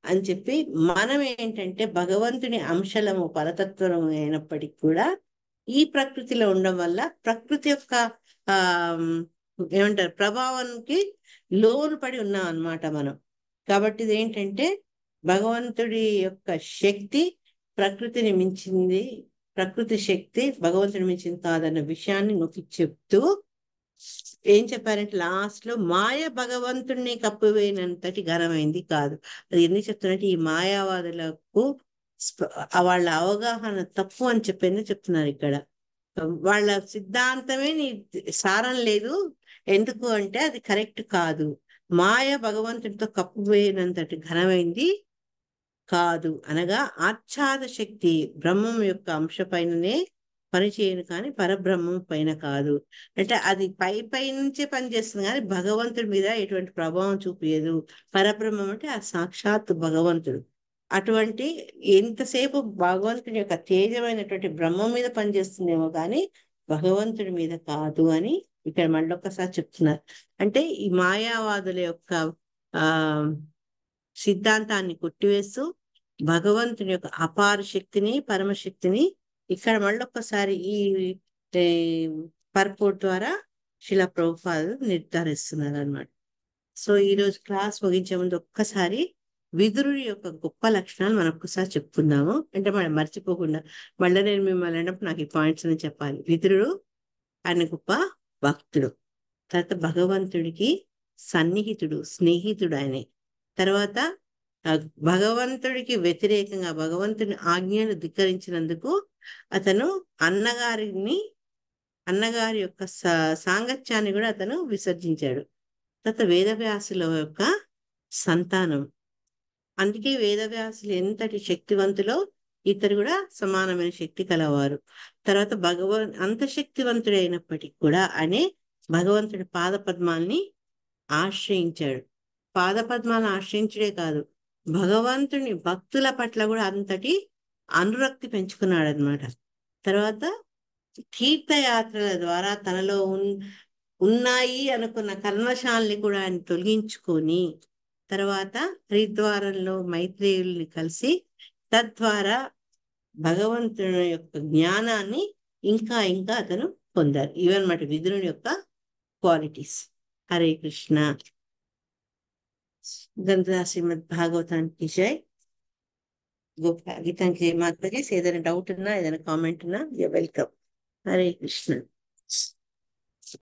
అని చెప్పి, మనం ఏంటంటే భగవంతుని అంశలము పరతత్వము అయినప్పటికీ కూడా ఈ ప్రకృతిలో ఉండడం వల్ల ప్రకృతి యొక్క ఆ ఏమంటారు ప్రభావానికి లోను పడి ఉన్నాం అన్నమాట మనం. కాబట్టి ఇది ఏంటంటే భగవంతుడి యొక్క శక్తి ప్రకృతిని మించింది, ప్రకృతి శక్తి భగవంతుని మించింది కాదన్న విషయాన్ని నొక్కి చెప్తూ ఏం చెప్పారంటే లాస్ట్ లో మాయ భగవంతుడిని కప్పివేయనంతటి ఘనమైంది కాదు. అది ఎందుకు చెప్తున్నట్టు ఈ మాయావాదులకు వాళ్ళ అవగాహన తప్పు అని చెప్తున్నారు ఇక్కడ. వాళ్ళ సిద్ధాంతమే నీ సారం లేదు. ఎందుకు అంటే అది కరెక్ట్ కాదు. మాయ భగవంతుడితో కప్పివేయనంతటి ఘనమైంది కాదు అనగా ఆచ్ఛాద శక్తి బ్రహ్మం యొక్క అంశ పైననే పనిచేయను కానీ పరబ్రహ్మం పైన కాదు. అంటే అది పై నుంచే పనిచేస్తుంది కానీ భగవంతుడి మీద ఎటువంటి ప్రభావం చూపించదు. పరబ్రహ్మం అంటే ఆ సాక్షాత్ భగవంతుడు. అటువంటి ఎంతసేపు భగవంతుడి యొక్క తేజమైనటువంటి బ్రహ్మం మీద పనిచేస్తుందేమో కానీ భగవంతుడి మీద కాదు అని ఇక్కడ మళ్ళీ ఒక్కసారి చెప్తున్నారు. అంటే ఈ మాయావాదుల యొక్క ఆ సిద్ధాంతాన్ని కొట్టివేస్తూ భగవంతుని యొక్క అపార శక్తిని పరమశక్తిని ఇక్కడ మళ్ళొక్కసారి ఈ పర్పోర్ట్ ద్వారా శిలా ప్రభుపాదులు నిర్ధారిస్తున్నారు అన్నమాట. సో ఈ రోజు క్లాస్ ముగించే ముందు ఒక్కసారి విదురుడి యొక్క గొప్ప లక్షణాలు మనం ఒక్కసారి చెప్పుకుందాము. అంటే మనం మర్చిపోకుండా మళ్ళీ నేను మిమ్మల్ని అన్నప్పుడు నాకు ఈ పాయింట్స్ అని చెప్పాలి. విదురుడు ఆయన గొప్ప భక్తుడు, తర్వాత భగవంతుడికి సన్నిహితుడు, స్నేహితుడు ఆయనే. తర్వాత భగవంతుడికి వ్యతిరేకంగా భగవంతుని ఆజ్ఞను ధిక్కరించినందుకు అతను అన్నగారి యొక్క సాంగత్యాన్ని కూడా అతను విసర్జించాడు. తర్వాత వేదవ్యాసుల యొక్క సంతానం. అందుకే వేదవ్యాసులు ఎంతటి శక్తివంతులో ఇతరు కూడా సమానమైన శక్తి కలవారు. తర్వాత అంత శక్తివంతుడు అయినప్పటికీ కూడా అనే భగవంతుడి పాదపద్మాల్ని ఆశ్రయించాడు. పాదపద్మాలను ఆశ్రయించడే కాదు, భగవంతుని భక్తుల పట్ల కూడా అంతటి అనురక్తి పెంచుకున్నాడు అన్నమాట. తర్వాత తీర్థయాత్రల ద్వారా తనలో ఉన్నాయి అనుకున్న కల్మషాల్ని కూడా ఆయన తొలగించుకొని, తర్వాత హరిద్వారంలో మైత్రేయుల్ని కలిసి తద్వారా భగవంతుని యొక్క జ్ఞానాన్ని ఇంకా అతను పొందారు. ఇవన్నమాట విదురుని యొక్క క్వాలిటీస్. హరే కృష్ణ. గ్రంథ శ్రీమద్ భాగవతానికి జై. గీతానికి జై మాతాజీ. ఏదైనా డౌట్ ఉన్నా, ఏదైనా కామెంట్ ఉన్నా, వెల్కమ్. హరే కృష్ణ.